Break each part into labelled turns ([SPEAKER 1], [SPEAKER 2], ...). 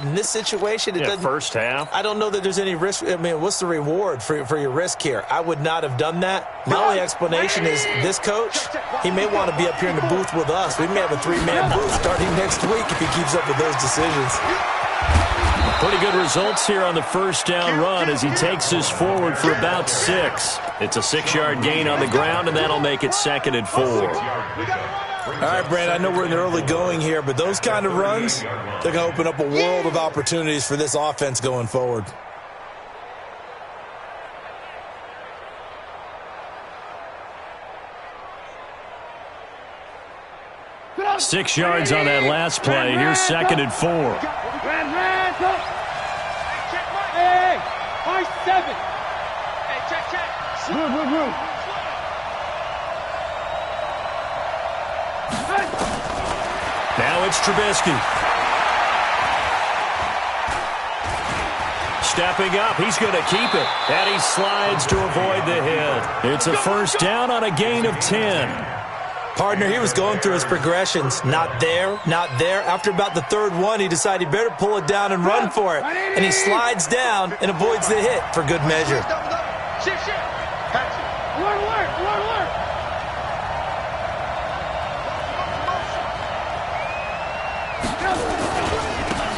[SPEAKER 1] In this situation, it doesn't.
[SPEAKER 2] First half.
[SPEAKER 1] I don't know that there's any risk. I mean, what's the reward for your risk here? I would not have done that. My only explanation is this coach, he may want to be up here in the booth with us. We may have a 3-man booth starting next week if he keeps up with those decisions.
[SPEAKER 2] Pretty good results here on the first down run as he takes us forward for about 6. It's a 6-yard gain on the ground, and that'll make it 2nd and 4.
[SPEAKER 1] All right, Brandon, I know we're in the early going here, but those kind of runs, they're going to open up a world of opportunities for this offense going forward.
[SPEAKER 2] Six yards on that last play. Here's 2nd and 4.
[SPEAKER 3] Hey, 7. Hey, check. Move.
[SPEAKER 2] Now it's Trubisky. Stepping up, he's going to keep it. And he slides to avoid the hit. It's a first down on a gain of 10.
[SPEAKER 1] Partner, he was going through his progressions. Not there, not there. After about the 3rd one, he decided he better pull it down and run for it. And he slides down and avoids the hit for good measure.
[SPEAKER 3] Alert.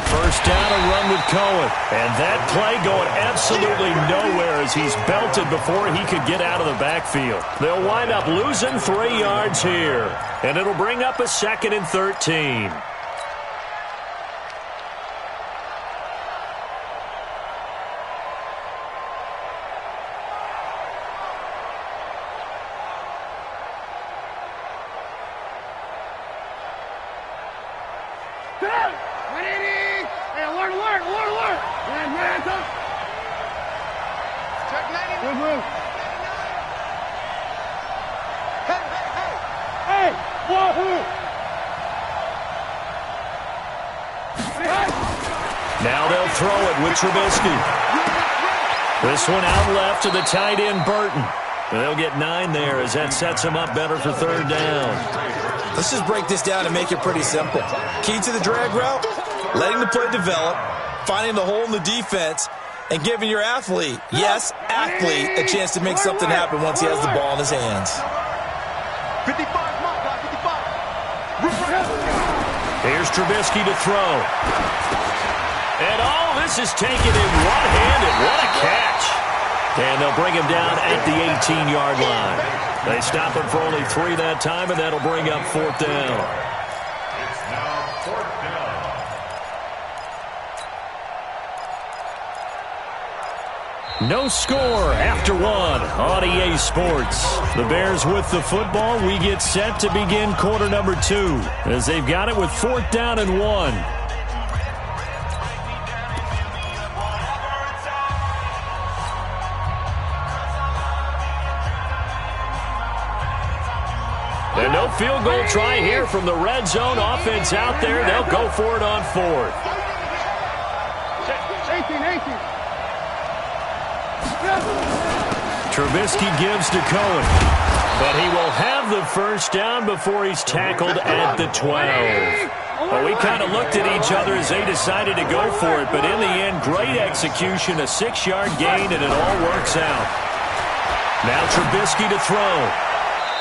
[SPEAKER 2] First down, a run with Cohen. And that play going absolutely nowhere as he's belted before he could get out of the backfield. They'll wind up losing 3 yards here. And it'll bring up a 2nd and 13. Now they'll throw it with Trubisky. This one out left to the tight end, Burton. They'll get 9 there as that sets him up better for 3rd down.
[SPEAKER 1] Let's just break this down and make it pretty simple. Key to the drag route, letting the play develop, finding the hole in the defense, and giving your athlete, yes, athlete, a chance to make something happen once he has the ball in his hands.
[SPEAKER 3] 55.
[SPEAKER 2] Here's Trubisky to throw. And all this is taken in one-handed. What a catch. And they'll bring him down at the 18-yard line. They stop him for only 3 that time, and that'll bring up 4th down.
[SPEAKER 4] It's now 4th down.
[SPEAKER 2] No score after 1 on EA Sports. The Bears with the football. We get set to begin quarter number 2 as they've got it with 4th down and 1. And no field goal try here from the red zone. Offense out there. They'll go for it on 4th.
[SPEAKER 3] 18.
[SPEAKER 2] Trubisky gives to Cohen. But he will have the first down before he's tackled at the 12. Well, we kind of looked at each other as they decided to go for it. But in the end, great execution, a 6-yard gain, and it all works out. Now Trubisky to throw.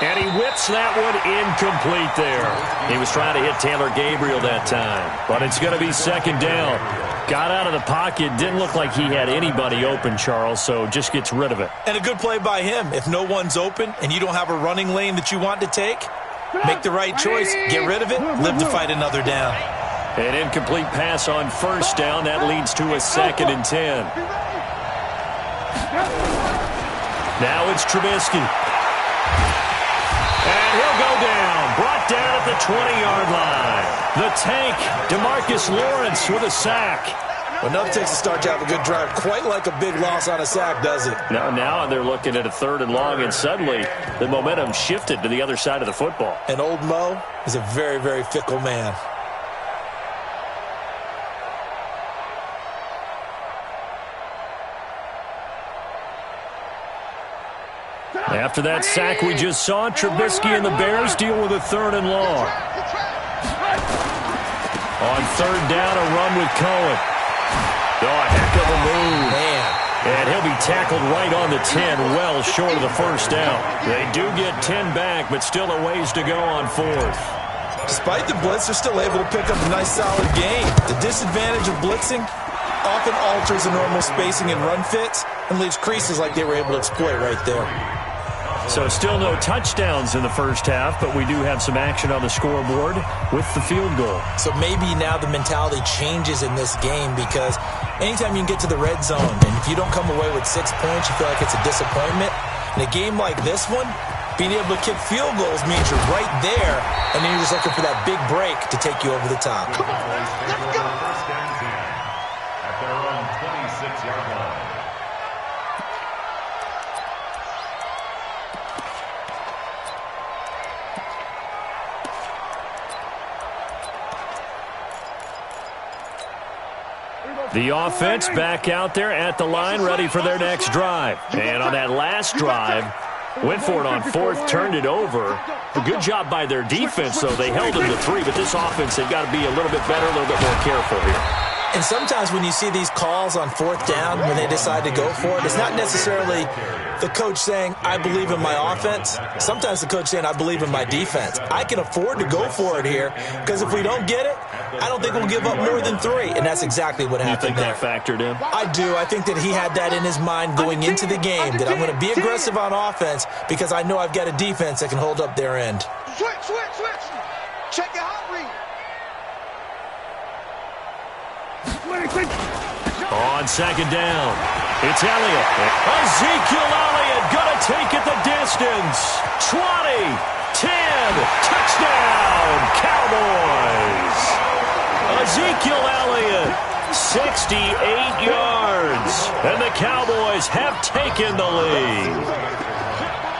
[SPEAKER 2] And he whips that one incomplete there. He was trying to hit Taylor Gabriel that time. But it's going to be 2nd down. Got out of the pocket. Didn't look like he had anybody open, Charles, so just gets rid of it.
[SPEAKER 1] And a good play by him. If no one's open and you don't have a running lane that you want to take, make the right choice. Get rid of it. Live to fight another down.
[SPEAKER 2] An incomplete pass on first down. That leads to a 2nd and 10. Now it's Trubisky. And he'll go down. Brought down at the 20-yard line. The tank, DeMarcus Lawrence with a sack.
[SPEAKER 1] Well, nothing takes a start to have a good drive quite like a big loss on a sack, does it?
[SPEAKER 2] Now they're looking at a 3rd and long, and suddenly the momentum shifted to the other side of the football.
[SPEAKER 1] And old Mo is a very, very fickle man.
[SPEAKER 2] After that sack we just saw, Trubisky and the Bears deal with a 3rd and long. On 3rd down, a run with Cohen. Oh, a heck of a move.
[SPEAKER 1] Man.
[SPEAKER 2] And he'll be tackled right on the 10, well short of the first down. They do get 10 back, but still a ways to go on fourth.
[SPEAKER 1] Despite the blitz, they're still able to pick up a nice, solid gain. The disadvantage of blitzing often alters the normal spacing and run fits and leaves creases like they were able to exploit right there.
[SPEAKER 2] So still no touchdowns in the first half, but we do have some action on the scoreboard with the field goal.
[SPEAKER 1] So maybe now the mentality changes in this game because anytime you can get to the red zone, and if you don't come away with 6 points, you feel like it's a disappointment. In a game like this one, being able to kick field goals means you're right there, and then you're just looking for that big break to take you over the top.
[SPEAKER 3] Come on, let's go.
[SPEAKER 4] First down 10 at their own 26-yard line.
[SPEAKER 2] The offense back out there at the line, ready for their next drive. And on that last drive, went for it on fourth, turned it over. A good job by their defense, though. They held them to 3, but this offense, they've got to be a little bit better, a little bit more careful here.
[SPEAKER 1] And sometimes when you see these calls on fourth down, when they decide to go for it, it's not necessarily the coach saying, I believe in my offense. Sometimes the coach saying, I believe in my defense. I can afford to go for it here because if we don't get it, I don't think we'll give up more than 3. And that's exactly what happened there.
[SPEAKER 2] You think that factored in?
[SPEAKER 1] I do. I think that he had that in his mind going into the game, that I'm going to be aggressive on offense because I know I've got a defense that can hold up their end.
[SPEAKER 3] Switch. Check your hot read.
[SPEAKER 2] On second down, it's Elliott. Ezekiel Elliott gonna take it the distance. 20, 10, touchdown, Cowboys. Ezekiel Elliott, 68 yards, and the Cowboys have taken the lead.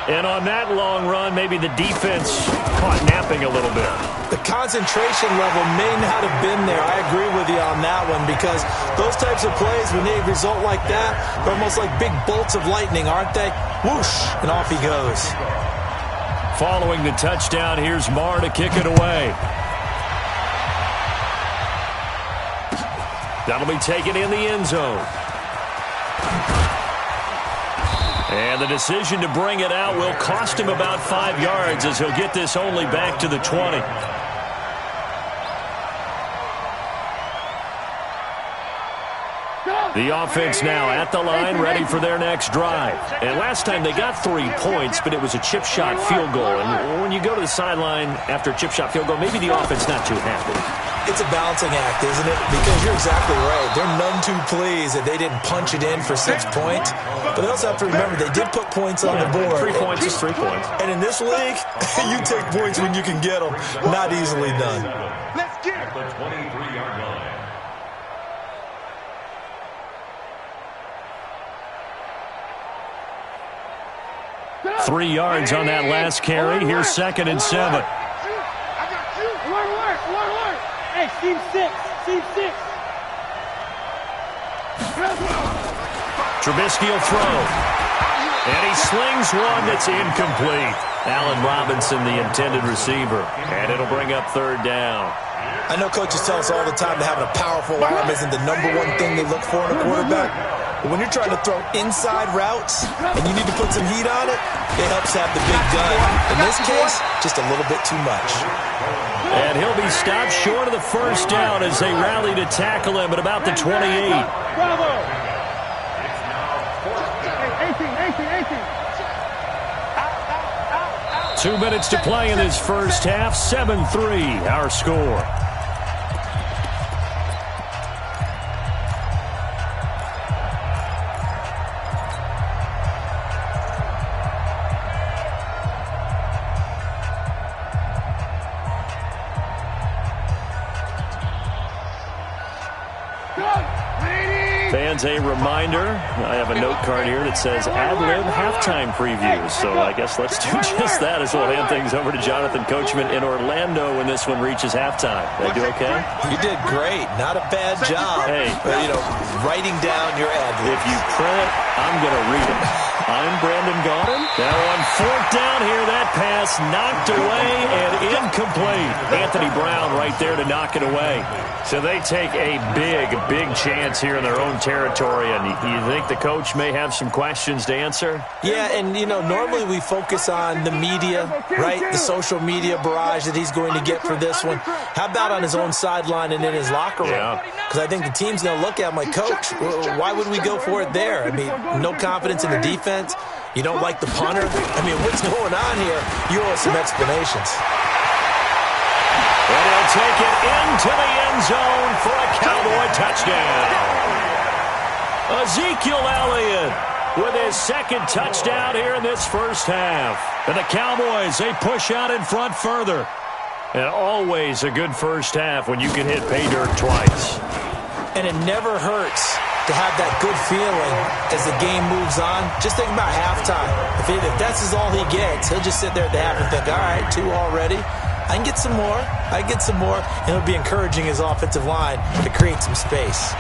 [SPEAKER 2] And on that long run, maybe the defense caught napping a little bit.
[SPEAKER 1] The concentration level may not have been there. I agree with you on that one because those types of plays, when they result like that, they're almost like big bolts of lightning, aren't they? Whoosh, and off he goes.
[SPEAKER 2] Following the touchdown, here's Marr to kick it away. That'll be taken in the end zone. And the decision to bring it out will cost him about 5 yards as he'll get this only back to the 20. The offense now at the line, ready for their next drive. And last time they got 3 points, but it was a chip shot field goal. And when you go to the sideline after a chip shot field goal, maybe the offense not too happy.
[SPEAKER 1] It's a balancing act, isn't it? Because you're exactly right. They're none too pleased that they didn't punch it in for 6 points. But they also have to remember they did put points on the board.
[SPEAKER 2] 3 points is 3 points.
[SPEAKER 1] And in this league, you take points when you can get them. Not easily done.
[SPEAKER 3] Let's get it.
[SPEAKER 4] The 23-yard line.
[SPEAKER 2] 3 yards on that last carry. Here's 2nd and 7.
[SPEAKER 3] I got you. Alert. Hey, team 6.
[SPEAKER 2] Trubisky will throw. And he slings one that's incomplete. Allen Robinson, the intended receiver. And it'll bring up 3rd down.
[SPEAKER 1] I know coaches tell us all the time that having a powerful arm isn't the #1 thing they look for in a quarterback. But when you're trying to throw inside routes and you need to put some heat on it, it helps have the big gun. In this case, just a little bit too much.
[SPEAKER 2] And he'll be stopped short of the first down as they rally to tackle him at about the 28.
[SPEAKER 3] Bravo. 18.
[SPEAKER 2] 2 minutes to play in this first half. 7-3, our score. Fans, a reminder, I have a note card here that says ad-lib halftime previews. So I guess let's do just that as we'll hand things over to Jonathan Coachman in Orlando when this one reaches halftime. Did I do okay?
[SPEAKER 1] You did great. Not a bad job.
[SPEAKER 2] Hey.
[SPEAKER 1] Writing down your ad-libs.
[SPEAKER 2] If you print it, I'm going to read it. I'm Brandon Gaudin. Now on fourth down here, that pass knocked away and incomplete. Anthony Brown right there to knock it away. So they take a big chance here in their own territory, and you think the coach may have some questions to answer?
[SPEAKER 1] Yeah, and, normally we focus on the media, right? The social media barrage that he's going to get for this one. How about on his own sideline and in his locker room? Because I think the team's going to look at him like, Coach, why would we go for it there? I mean, no confidence in the defense. You don't like the punter. I mean, what's going on here? You owe us some explanations.
[SPEAKER 2] And he'll take it into the end zone for a Cowboy touchdown. Ezekiel Elliott with his second touchdown here in this first half. And the Cowboys, they push out in front further. And always a good first half when you can hit pay dirt twice.
[SPEAKER 1] And it never hurts to have that good feeling as the game moves on. Just think about halftime. If that's all he gets, he'll just sit there at the half and think, all right, 2 already. I can get some more. And it'll be encouraging his offensive line to create some space.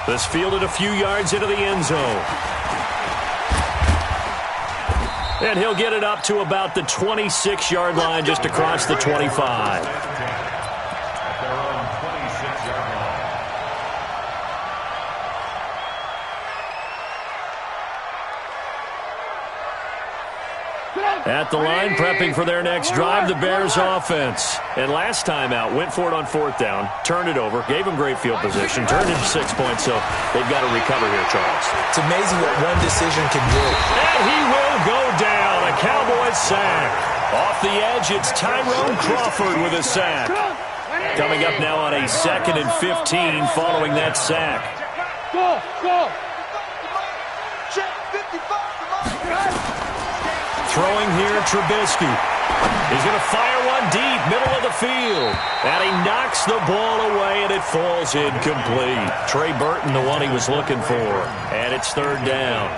[SPEAKER 2] This fielded a few yards into the end zone. And he'll get it up to about the 26-yard line, just across the 25. At the line, prepping for their next drive, the Bears offense. And last time out, went for it on fourth down, turned it over, gave them great field position, turned it to 6 points, so they've got to recover here, Charles.
[SPEAKER 1] It's amazing what one decision can do.
[SPEAKER 2] And he will go down, a Cowboys sack. Off the edge, it's Tyrone Crawford with a sack. Coming up now on a 2nd and 15 following that sack.
[SPEAKER 3] Go!
[SPEAKER 2] Throwing here, Trubisky. He's going to fire one deep, middle of the field. And he knocks the ball away, and it falls incomplete. Trey Burton, the one he was looking for. And it's 3rd down.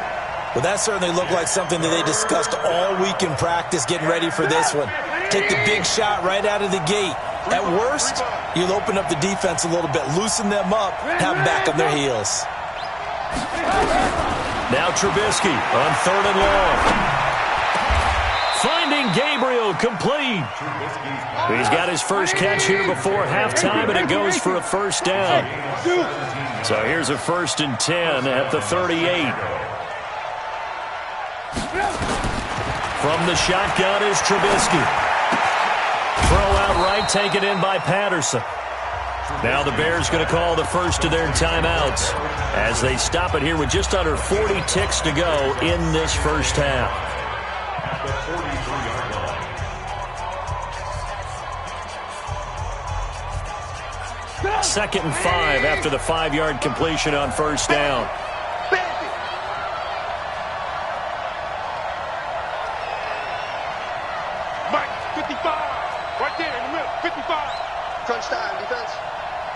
[SPEAKER 1] Well, that certainly looked like something that they discussed all week in practice getting ready for this one. Take the big shot right out of the gate. At worst, you'll open up the defense a little bit, loosen them up, have them back on their heels.
[SPEAKER 2] Now Trubisky on 3rd and long. Finding Gabriel, complete. He's got his first catch here before halftime, and it goes for a first down. So here's a 1st and 10 at the 38. From the shotgun is Trubisky. Throw out right, taken in by Patterson. Now the Bears going to call the first of their timeouts as they stop it here with just under 40 ticks to go in this first half. 2nd and 5 after the 5-yard completion on first down.
[SPEAKER 3] Mike, 55. Right there in the middle, 55. Crunch time, defense.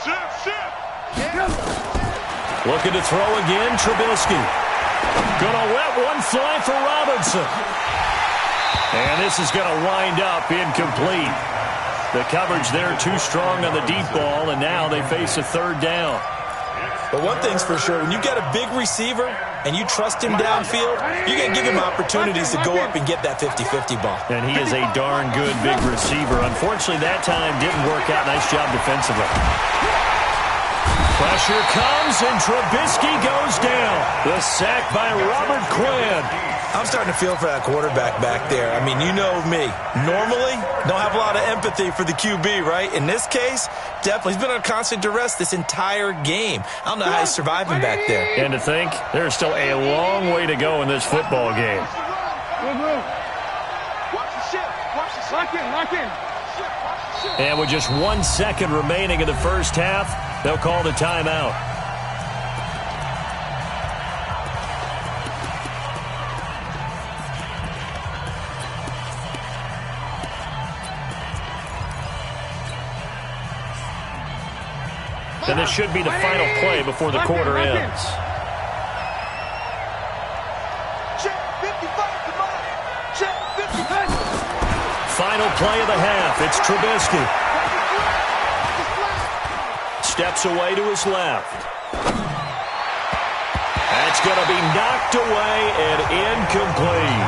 [SPEAKER 3] Shift.
[SPEAKER 2] Looking to throw again, Trubisky. Gonna let one fly for Robinson. And this is going to wind up incomplete. The coverage there too strong on the deep ball, and now they face a 3rd down.
[SPEAKER 1] But one thing's for sure, when you got a big receiver and you trust him downfield, you're going to give him opportunities to go up and get that 50-50 ball.
[SPEAKER 2] And he is a darn good big receiver. Unfortunately, that time didn't work out. Nice job defensively. Pressure comes, and Trubisky goes down. The sack by Robert Quinn.
[SPEAKER 1] I'm starting to feel for that quarterback back there. I mean, you know me. Normally, don't have a lot of empathy for the QB, right? In this case, definitely. He's been on constant duress this entire game. I don't know how he's surviving back there.
[SPEAKER 2] And to think, there's still a long way to go in this football game.
[SPEAKER 3] Lock in.
[SPEAKER 2] And with just 1 second remaining in the first half, they'll call the timeout. And this should be the final play before the quarter ends. Final play of the half. It's Trubisky. Steps away to his left. That's going to be knocked away and incomplete.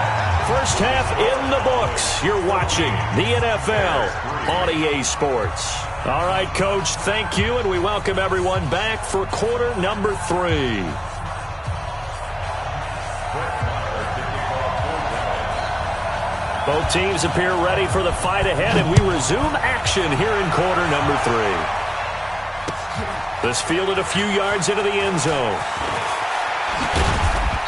[SPEAKER 2] First half in the books. You're watching the NFL on EA Sports. All right, Coach, thank you, and we welcome everyone back for quarter number 3. Both teams appear ready for the fight ahead, and we resume action here in quarter number 3. This fielded a few yards into the end zone.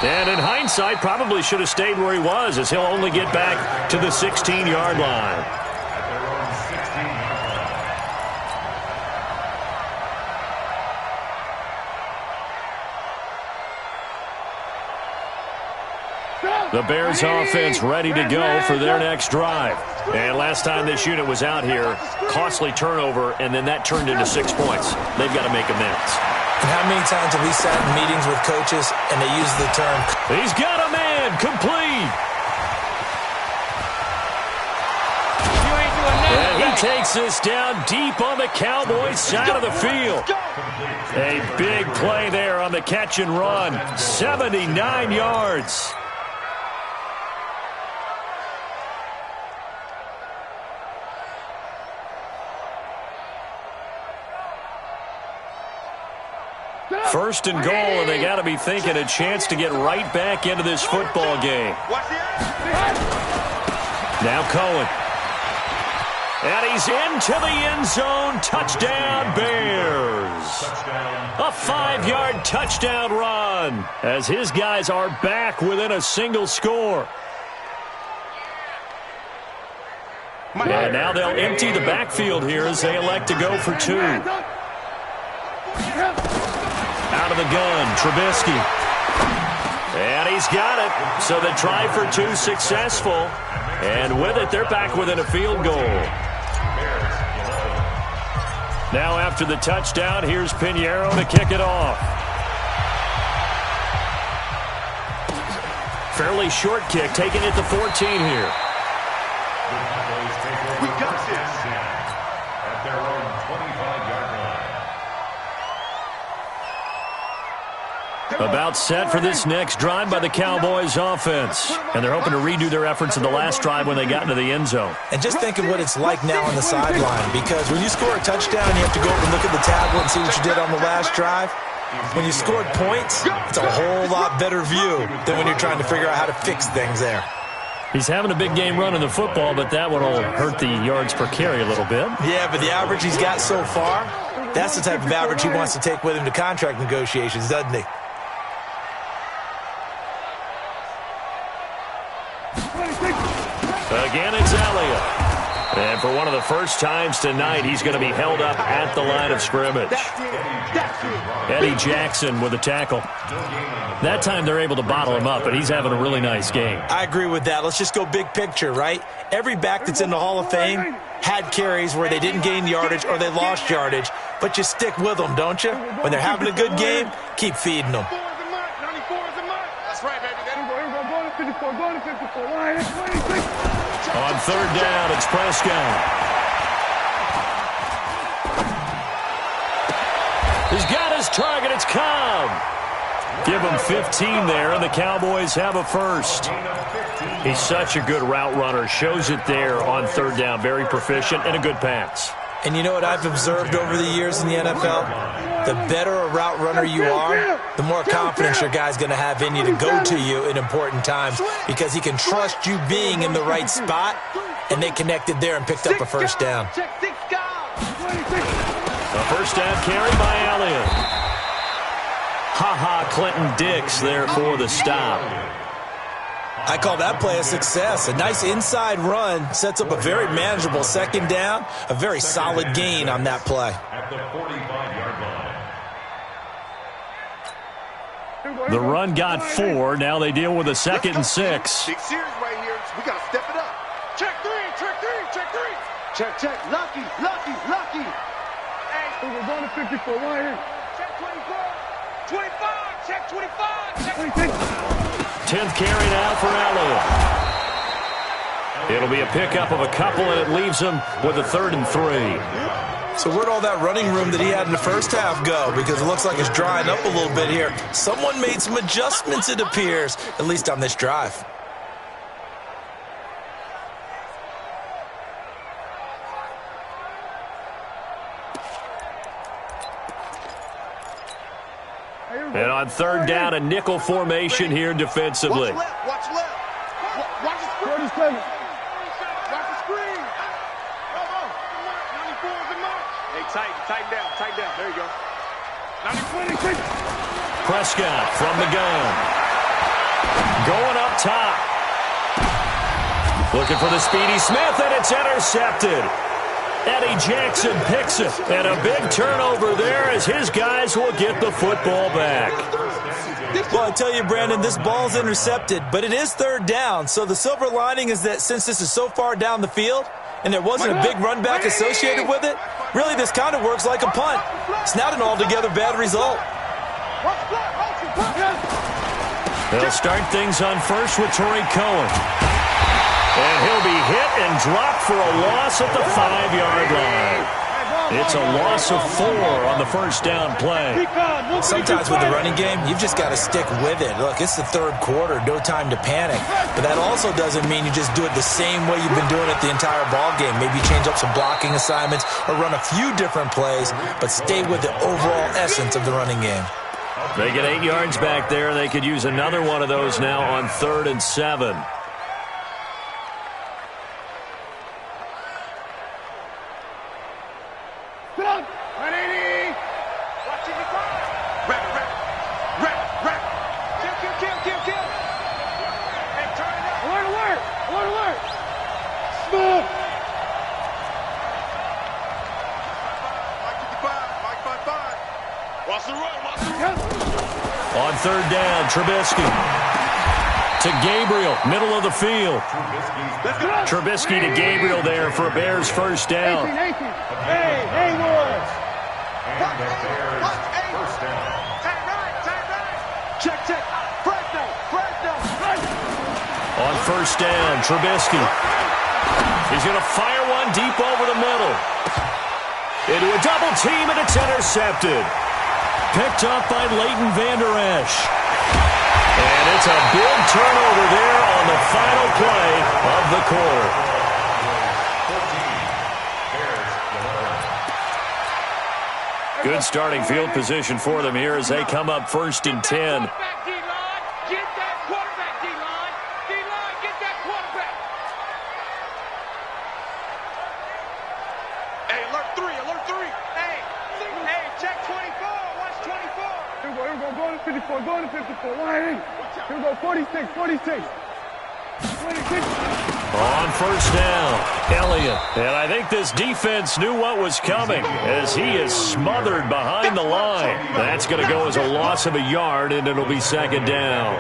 [SPEAKER 2] And in hindsight, probably should have stayed where he was, as he'll only get back to the 16-yard line. The Bears offense ready to go for their next drive. And last time this unit was out here, costly turnover, and then that turned into 6 points. They've got to make amends.
[SPEAKER 1] And how many times have we sat in meetings with coaches and they use the term,
[SPEAKER 2] he's got a man, complete. And he takes this down deep on the Cowboys side of the field. A big play there on the catch and run. 79 yards. First and goal, and they got to be thinking a chance to get right back into this football game. Now Cohen. And he's into the end zone. Touchdown, Bears. A 5-yard touchdown run as his guys are back within a single score. And now they'll empty the backfield here as they elect to go for 2. Out of the gun, Trubisky. And he's got it. So the try for 2 successful. And with it, they're back within a field goal. Now after the touchdown, here's Pinheiro to kick it off. Fairly short kick, taking it to 14 here.
[SPEAKER 3] We got this.
[SPEAKER 4] At their own 25-yard line.
[SPEAKER 2] About set for this next drive by the Cowboys offense. And they're hoping to redo their efforts in the last drive when they got into the end zone.
[SPEAKER 1] and just think of what it's like now on the sideline, because when you score a touchdown, you have to go over and look at the tablet and see what you did on the last drive. When you scored points, it's a whole lot better view than when you're trying to figure out how to fix things there.
[SPEAKER 2] He's having a big game running the football, but that one will hurt the yards per carry a little bit.
[SPEAKER 1] Yeah, but the average he's got so far, that's the type of average he wants to take with him to contract negotiations, doesn't he?
[SPEAKER 2] Again, it's Elliott. And for one of the first times tonight, he's going to be held up at the line of scrimmage. Eddie Jackson with a tackle. That time they're able to bottle him up, but he's having a really nice game.
[SPEAKER 1] I agree with that. Let's just go big picture, right? Every back that's in the Hall of Fame had carries where they didn't gain yardage or they lost yardage, but you stick with them, don't you? When they're having a good game, keep feeding them.
[SPEAKER 3] That's right, baby.
[SPEAKER 2] On third down, it's Prescott. He's got his target. It's Cobb. Give him 15 there, and the Cowboys have a first. He's such a good route runner. Shows it there on third down. Very proficient and a good pass.
[SPEAKER 1] And you know what I've observed over the years in the NFL? The better a route runner you are, the more confidence your guy's going to have in you to go to you in important times, because he can trust you being in the right spot, and they connected there and picked up a first down.
[SPEAKER 2] A first down carry by Elliott. Clinton Dix there for the stop.
[SPEAKER 1] I call that play a success. A nice inside run sets up a very manageable second down, a very solid gain on that play.
[SPEAKER 4] At the 45-yard line.
[SPEAKER 2] The run got 4. Now they deal with a 2nd and 6.
[SPEAKER 3] Big series right here. We got to step it up. Check 3, check 3, check 3. Check. Lucky. Hey, We're going to 54. Right here. Check 24. 25. Check 25. Check 26.
[SPEAKER 2] 10th carry now for Elliott. It'll be a pickup of a couple, and it leaves him with a 3rd and 3.
[SPEAKER 1] So where'd all that running room that he had in the first half go? Because it looks like it's drying up a little bit here. Someone made some adjustments, it appears, at least on this drive.
[SPEAKER 2] And on 3rd down, a nickel formation here defensively.
[SPEAKER 3] Watch left. Watch left. Watch the screen. Watch the screen. 94 is the mark. Hey, tighten down. There you go. 96.
[SPEAKER 2] Prescott from the gun. Going up top. Looking for the speedy Smith, and it's intercepted. Eddie Jackson picks it, and a big turnover there as his guys will get the football back.
[SPEAKER 1] Well, I tell you, Brandon, this ball's intercepted, but it is 3rd down. So the silver lining is that since this is so far down the field and there wasn't a big run back associated with it, really this kind of works like a punt. It's not an altogether bad result.
[SPEAKER 2] They'll start things on first with Torrey Cohen. And he'll be hit and dropped for a loss at the 5-yard line. It's a loss of 4 on the first down play.
[SPEAKER 1] Sometimes with the running game, you've just got to stick with it. Look, it's the 3rd quarter, no time to panic. But that also doesn't mean you just do it the same way you've been doing it the entire ball game. Maybe change up some blocking assignments or run a few different plays, but stay with the overall essence of the running game.
[SPEAKER 2] They get 8 yards back there. They could use another one of those now on 3rd and 7. On 3rd down, Trubisky to Gabriel, middle of the field. Trubisky to Gabriel there for a Bears first down.
[SPEAKER 3] Hey, Haywood.
[SPEAKER 4] First down.
[SPEAKER 3] Tight right. Check. Fresno.
[SPEAKER 2] On 1st down, Trubisky. He's going to fire one deep over the middle. Into a double team, and it's intercepted. Picked up by Leighton Vander Esch. And it's a big turnover there on the final play of the quarter.
[SPEAKER 4] 14,
[SPEAKER 2] Good starting field position for them here as they come up 1st and 10.
[SPEAKER 3] Get that quarterback, D-line. D-line, get that quarterback. Hey, alert 3. Hey, check 24. Watch 24. Here we go. Going to 54. Right in. Here we go. 46. 26.
[SPEAKER 2] On 1st down, Elliott. And I think this defense knew what was coming as he is smothered behind the line. That's going to go as a loss of a yard, and it'll be 2nd down.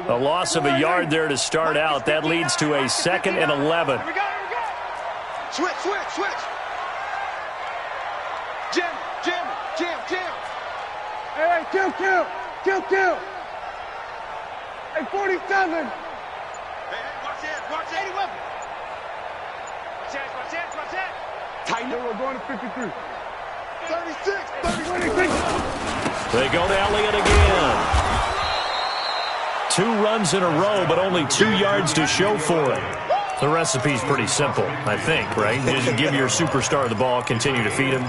[SPEAKER 2] A loss of a yard there to start out. That leads to a 2nd and 11.
[SPEAKER 3] Here we go. Switch. Jim. Hey, kill. Hey, 47. Hey, watch it. 81. Watch it. Tighten it. We're going to 53. 36.
[SPEAKER 2] They go to Elliott again. 2 runs in a row, but only 2 yards to show for it. The recipe's pretty simple, I think, right? Just give your superstar the ball, continue to feed him.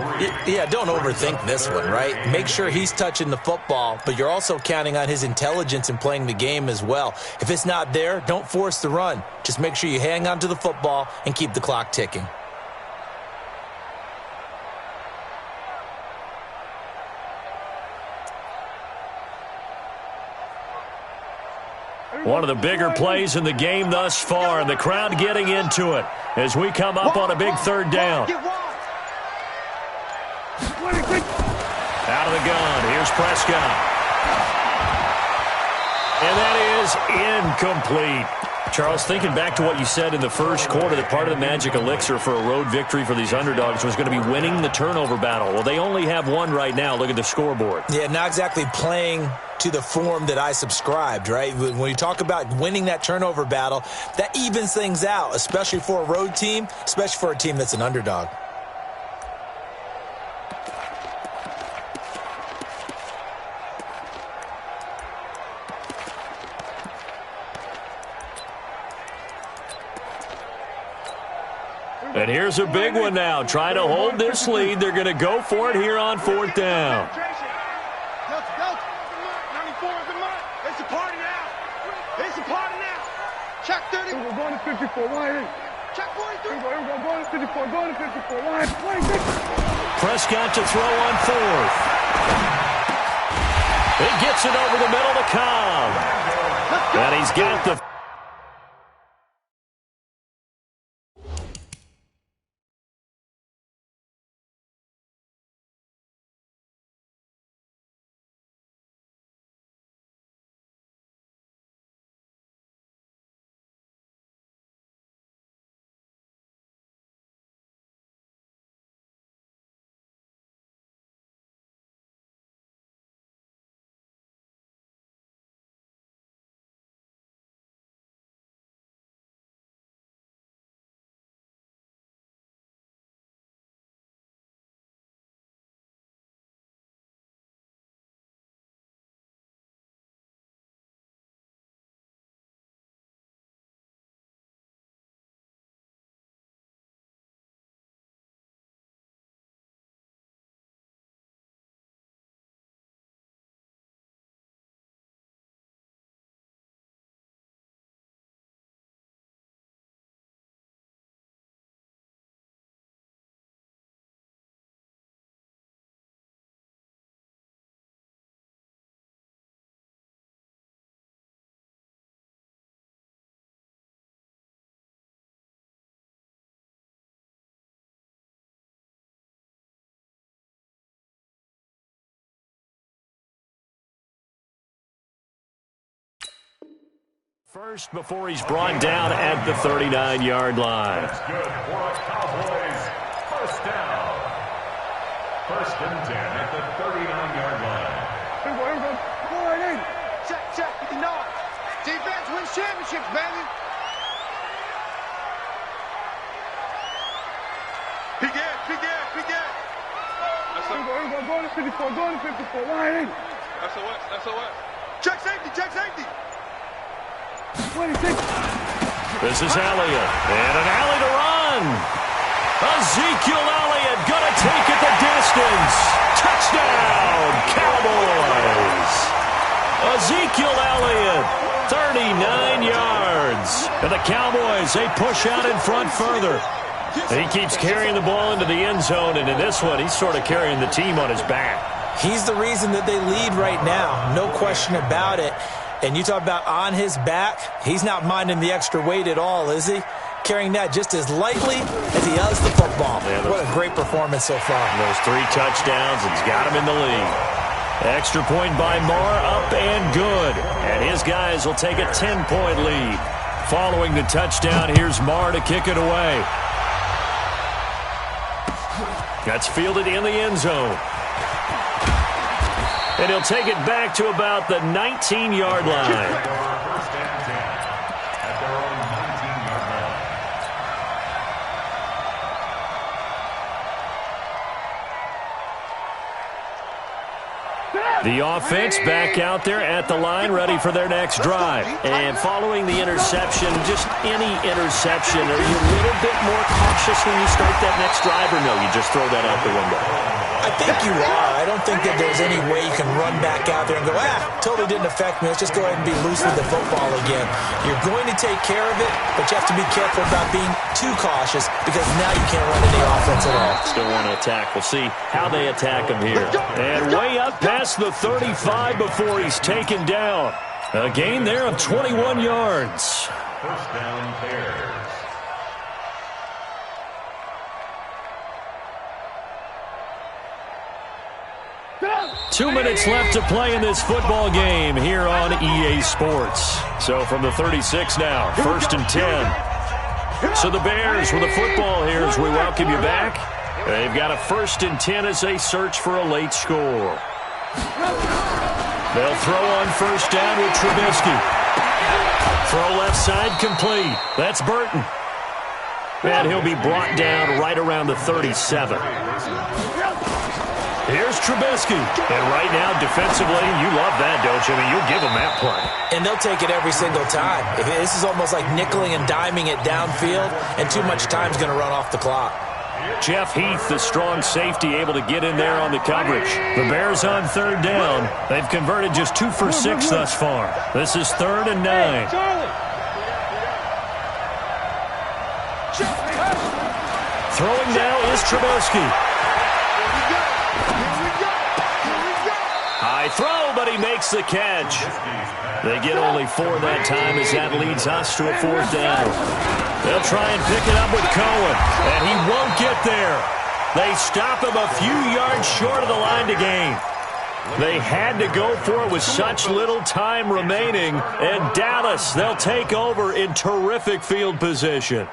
[SPEAKER 1] Yeah, don't overthink this one, right? Make sure he's touching the football, but you're also counting on his intelligence in playing the game as well. If it's not there, don't force the run. Just make sure you hang on to the football and keep the clock ticking.
[SPEAKER 2] One of the bigger plays in the game thus far, and the crowd getting into it as we come up on a big 3rd down. Out of the gun, here's Prescott. And that is incomplete. Charles, thinking back to what you said in the first quarter, that part of the magic elixir for a road victory for these underdogs was going to be winning the turnover battle. Well, they only have one right now. Look at the scoreboard.
[SPEAKER 1] Yeah, not exactly playing to the form that I subscribed, right? When you talk about winning that turnover battle, that evens things out, especially for a road team, especially for a team that's an underdog.
[SPEAKER 2] And here's a big one now. Trying to hold this lead. They're going to go for it here on 4th down.
[SPEAKER 3] It's a party now. It's a party now. Check 30. We're going to 54. Line. Check 43. We're going to 54. Going to 54. Line. 26.
[SPEAKER 2] Prescott to throw on 4th. He gets it over the middle to Cobb. And he's got the... First before he's brought down at the 39-yard line.
[SPEAKER 4] That's good for a Cowboys first down. 1st and 10 at the 39-yard line.
[SPEAKER 3] Here we go. Go right in. Check. 59. Defense wins championships, baby. Peek it. Here we go. Going to 54. Going to 54. Line in. SOS. Check safety. 26.
[SPEAKER 2] This is Elliott. And an alley to run. Ezekiel Elliott going to take it the distance. Touchdown, Cowboys. Ezekiel Elliott, 39 yards. And the Cowboys, they push out in front further. He keeps carrying the ball into the end zone, and in this one, he's sort of carrying the team on his back.
[SPEAKER 1] He's the reason that they lead right now. No question about it. And you talk about on his back, he's not minding the extra weight at all, is he? Carrying that just as lightly as he does the football. Yeah, what a great performance so far.
[SPEAKER 2] Those 3 touchdowns, it's got him in the lead. Extra point by Marr, up and good. And his guys will take a 10-point lead. Following the touchdown, here's Marr to kick it away. That's fielded in the end zone. And he'll take it back to about the 19-yard line. The offense back out there at the line, ready for their next drive. And following the interception, just any interception, are you a little bit more cautious when you start that next drive, or no, you just throw that out the window?
[SPEAKER 1] I think you are. I don't think that there's any way you can run back out there and go, totally didn't affect me. Let's just go ahead and be loose with the football again. You're going to take care of it, but you have to be careful about being too cautious because now you can't run any offense at all.
[SPEAKER 2] Still want to attack. We'll see how they attack him here. And way up past the 35 before he's taken down. A gain there of 21 yards.
[SPEAKER 4] First down, Bears.
[SPEAKER 2] 2 minutes left to play in this football game here on EA Sports. So from the 36 now, 1st and 10. So the Bears with the football here as we welcome you back. They've got a 1st and 10 as they search for a late score. They'll throw on 1st down with Trubisky. Throw left side complete. That's Burton. And he'll be brought down right around the 37. Here's Trubisky. And right now, defensively, you love that, don't you? I mean, you'll give them that play.
[SPEAKER 1] And they'll take it every single time. This is almost like nickeling and diming it downfield, and too much time's going to run off the clock.
[SPEAKER 2] Jeff Heath, the strong safety, able to get in there on the coverage. The Bears on 3rd down. They've converted just 2 for 6 thus far. This is 3rd and 9. Throwing now is Trubisky. High throw, but he makes the catch. They get only 4 that time as that leads us to a 4th down. They'll try and pick it up with Cohen, and he won't get there. They stop him a few yards short of the line to gain. They had to go for it with such little time remaining, and Dallas, they'll take over in terrific field position.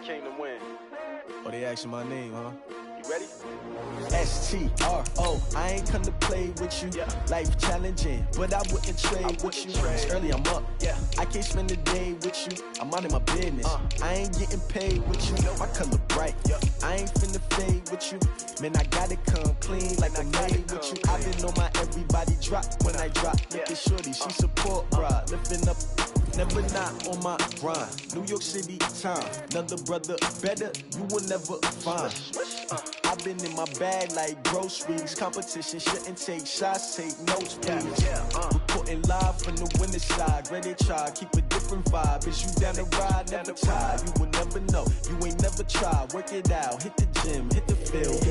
[SPEAKER 5] Came to win.
[SPEAKER 6] Oh, they asking my name, huh?
[SPEAKER 5] You ready?
[SPEAKER 6] STRO, I ain't come to play with you.
[SPEAKER 5] Yeah.
[SPEAKER 6] Life challenging, but I wouldn't trade with you. It's early, I'm up.
[SPEAKER 5] Yeah.
[SPEAKER 6] I can't spend the day with you. I'm out of my business. I ain't getting paid with you. My color bright.
[SPEAKER 5] Yeah.
[SPEAKER 6] I ain't finna fade with you. Man, I gotta come clean like I made with you. I've been on my everybody drop when I drop. Look at shorty, she support ride. Lifting up. Never not on my grind. New York City time. Another brother better, you will never find. I've been in my bag like groceries. Competition shouldn't take shots, take notes, please. Reporting live from the winter side. Ready to try, keep a different vibe. Is you down the ride, never tired. You will never know, you ain't never tried. Work it out, hit the gym, hit the field.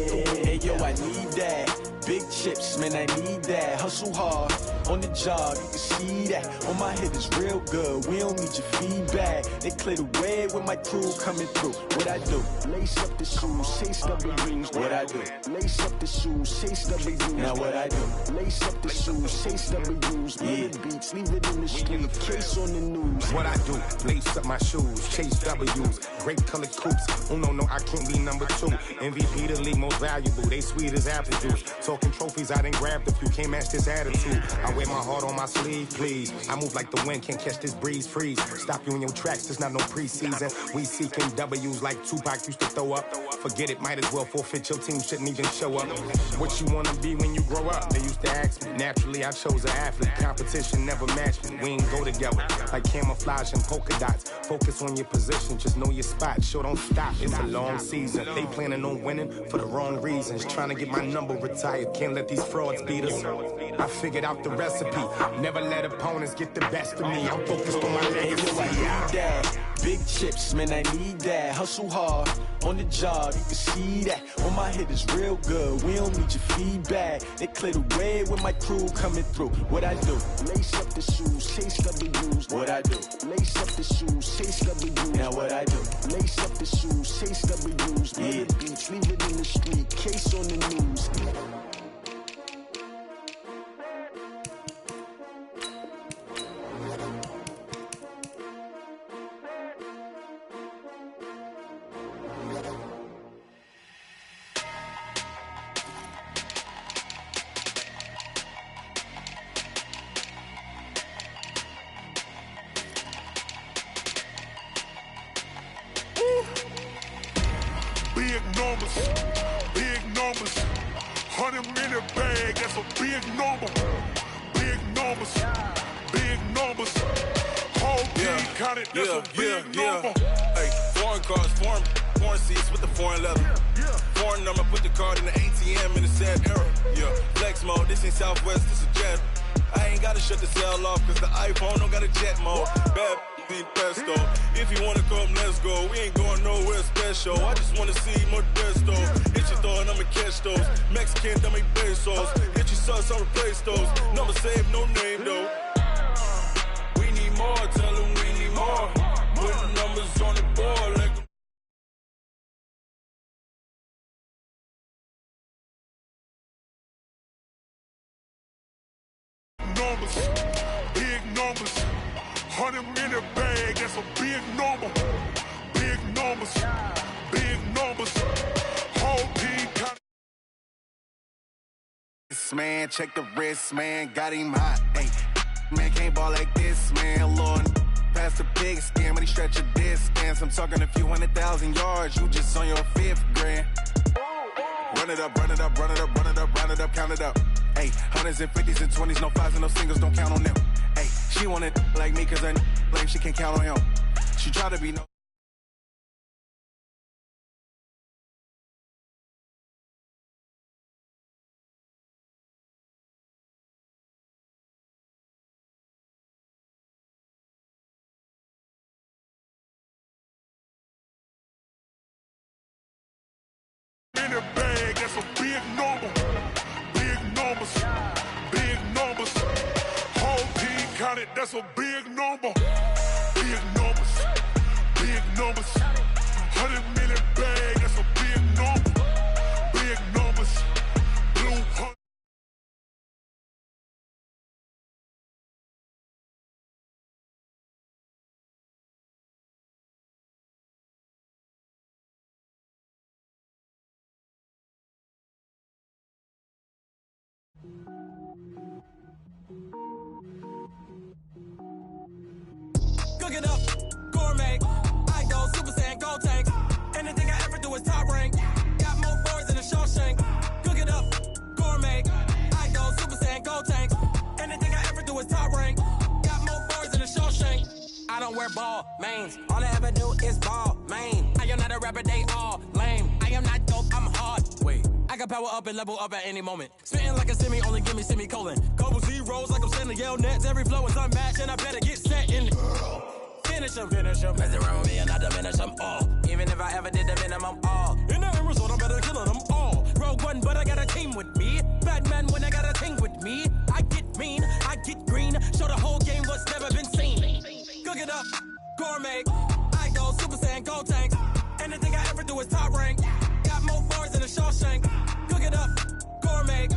[SPEAKER 6] Hey yo, I need that. Big chips, man, I need that. Hustle hard, on the job, you can see that. On my head is real good, we don't need your feedback. They clear the way with my crew coming through. What I do? Lace up the shoes, chase W's. What I do? Lace up the shoes, chase W's. Now what I do? Lace up the shoes, chase W's. Yeah, beats, leave it in the street, case on the news.
[SPEAKER 7] What I do? Lace up my shoes, chase W's. Great colored coops. Oh no, I can't be number 2. MVP the league most valuable. They sweet as apple juice. Talking trophies, I done grabbed a few. Can't match this attitude. I wear my heart on my sleeve, please. I move like the wind, can't catch this breeze. Freeze. Stop you in your tracks. There's not no preseason. We seeking W's like Tupac used to throw up. Forget it, might as well forfeit. Your team shouldn't even show up. What you wanna be when you grow up? They used to ask me. Naturally, I chose an athlete. Competition never matched me. We ain't go together like camouflage and polka dots. Focus on your position, just know your spot. Sure, don't stop. It's a long season. They planning on winning for the wrong reasons. Trying to get my number retired. Can't let these frauds beat us. I figured out the recipe. Never let opponents get the best of me. I'm focused on my legacy.
[SPEAKER 6] I need that. Big chips, man, I need that. Hustle hard, on the job, you can see that. On my head is real good, we don't need your feedback. They clear the way with my crew coming through. What I do? Lace up the shoes, chase W's. What I do? Lace up the shoes, chase W's. Now what I do? Lace up the shoes, chase W's. Yeah, beats, leave it in the street, case on the news.
[SPEAKER 3] Big numbers, 100-minute bag, that's a big number. Big numbers, whole team counted, that's a big number.
[SPEAKER 8] Hey, foreign cars, foreign seats with the foreign leather. Foreign number, put the card in the ATM in the sad era. Yeah, flex mode, this ain't Southwest, this is jet. I ain't gotta shut the cell off, cause the iPhone don't got a jet mode. Bad pesto. If you wanna come, let's go. We ain't going nowhere special. I just wanna see more desto. Hit your throw and I'ma catch those. Mexican, dummy pesos. Hit your sauce, I'll replace those. Number save, no name though. We need more, tell them we need more. Put the numbers on the board like
[SPEAKER 9] numbers, big numbers. 100-minute bag, that's a big number. Big numbers, big numbers. Whole team count.
[SPEAKER 10] This man, check the wrist, man, got him hot. Hey, man can't ball like this, man. Lord, past the big scam, when he stretch a distance. I'm talking a few 100,000 yards, you just on your 5th grand. Run it up, run it up, run it up, run it up, run it up, count it up. Hey, 100s and 50s and 20s, no 5s and no singles, don't count on them. Hey, she want it like me, cause her like she can't count on him. She try to be no.
[SPEAKER 9] In the bag, that's a big number. Big numbers, big numbers. Whole team counted, that's a big number. Big numbers, big numbers. 100-minute bag, that's a big number. Big numbers, blue hunt.
[SPEAKER 6] Cook it up, gourmet. I go Super Saiyan, gold tank. Anything I ever do is top rank. Got more boards than a Shawshank. Cook it up, gourmet. I go Super Saiyan, gold tank. Anything I ever do is top rank. Got more boards than a Shawshank. I don't wear ball mains. All I ever do is ball main. I am not a rapper, they all lame. I am not dope, I'm hard. Wait, I can power up and level up at any moment. Spitting like a semi, only give me semicolon. Couple zeros like I'm sending yell nets. Every flow is unmatched and I better get set in. Finish them. Mess around with me and I diminish them all. Even if I ever did the minimum all. In the end result, I'm better killing them all. Rogue One, but I got a team with me. Batman when I got a team with me. I get mean, I get green. Show the whole game what's never been seen. Cook it up, gourmet. I go Super Saiyan, gold tank. Anything I ever do is top rank. Got more boards than a Shawshank. Cook it up, gourmet.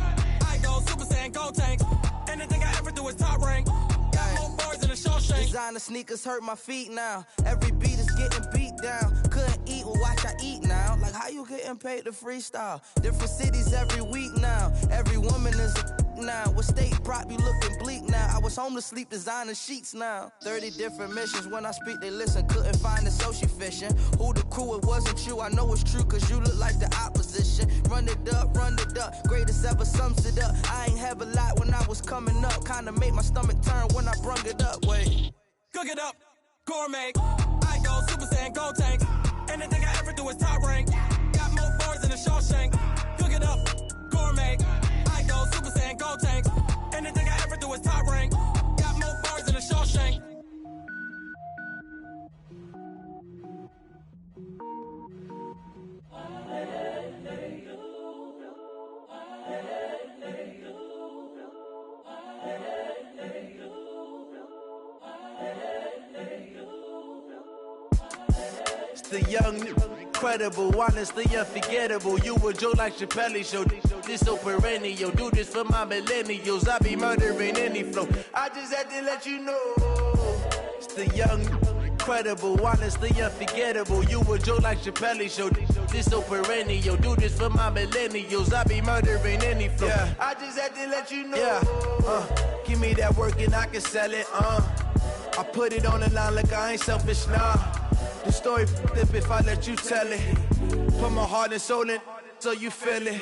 [SPEAKER 6] I go Super Saiyan, gold tank. Anything I ever do is top rank. Got more boards than a Shawshank.
[SPEAKER 11] Designer sneakers hurt my feet now. Every beat is getting beat down. Couldn't eat, well watch I eat now. Like how you getting paid to freestyle? Different cities every week now. Every woman is a now. With state prop, you looking bleak now. I was home to sleep, designer sheets now. 30 different missions. When I speak, they listen. Couldn't find it, so she fishing. Who the crew? It wasn't you. I know it's true, cause you look like the opposition. Run it up, greatest ever sums it up. I ain't have a lot when I was coming up. Kinda made my stomach turn when I brung it up. Wait.
[SPEAKER 6] Cook it up, gourmet. I go Super Saiyan, gold tank. Anything I ever do is top rank. Got more boards than a Shawshank. Cook it up, gourmet. I go Super Saiyan, gold tank. Anything I ever do is top rank. Got more boards than a Shawshank.
[SPEAKER 12] It's the young, incredible, honestly unforgettable. You a joke like Chappelle show. This so perennial. Do this for my millennials. I be murdering any flow. I just had to let you know. It's the young, incredible, honestly unforgettable. You a joke like Chappelle show. This so perennial. Do this for my millennials. I be murdering any flow. Yeah. I just had to let you know. Yeah. Give me that work and I can sell it. I put it on the line like I ain't selfish, nah. The story flip if I let you tell it. Put my heart and soul in so you feel it.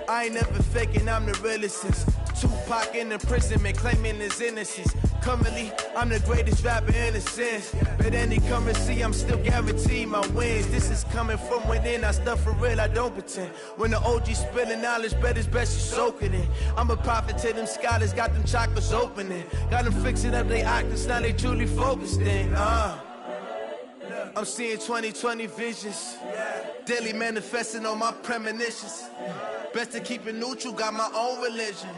[SPEAKER 12] I ain't never faking, I'm the realest since Tupac in imprisonment, claiming his innocence. Currently, I'm the greatest rapper in a sense. But any currency, I'm still guaranteed my wins. This is coming from within, I stuff for real, I don't pretend. When the OG spilling knowledge, bet it's best you soak it in. I'm a prophet to them scholars, got them chakras opening. Got them fixing up their octaves, now they truly focused in. I'm seeing 2020 visions. Daily manifesting on my premonitions. Best to keep it neutral, got my own religion.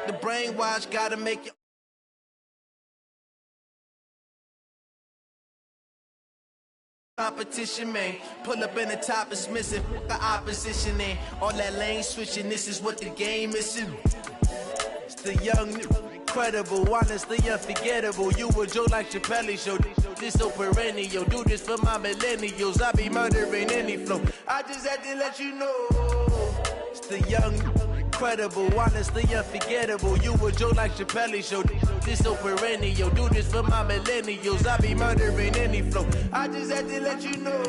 [SPEAKER 12] The brainwash gotta make you. Competition, man. Pull up in the top, it's missing. The opposition in. All that lane switching, this is what the game is. It's the young, incredible, honestly unforgettable. You a joke like Chappelle show. This so perennial. Do this for my millennials. I be murdering any flow. I just had to let you know. It's the young, incredible, honestly unforgettable. You a joke like Chappelle show. This so perennial. Do this for my millennials. I be murdering any flow. I just had to let you know.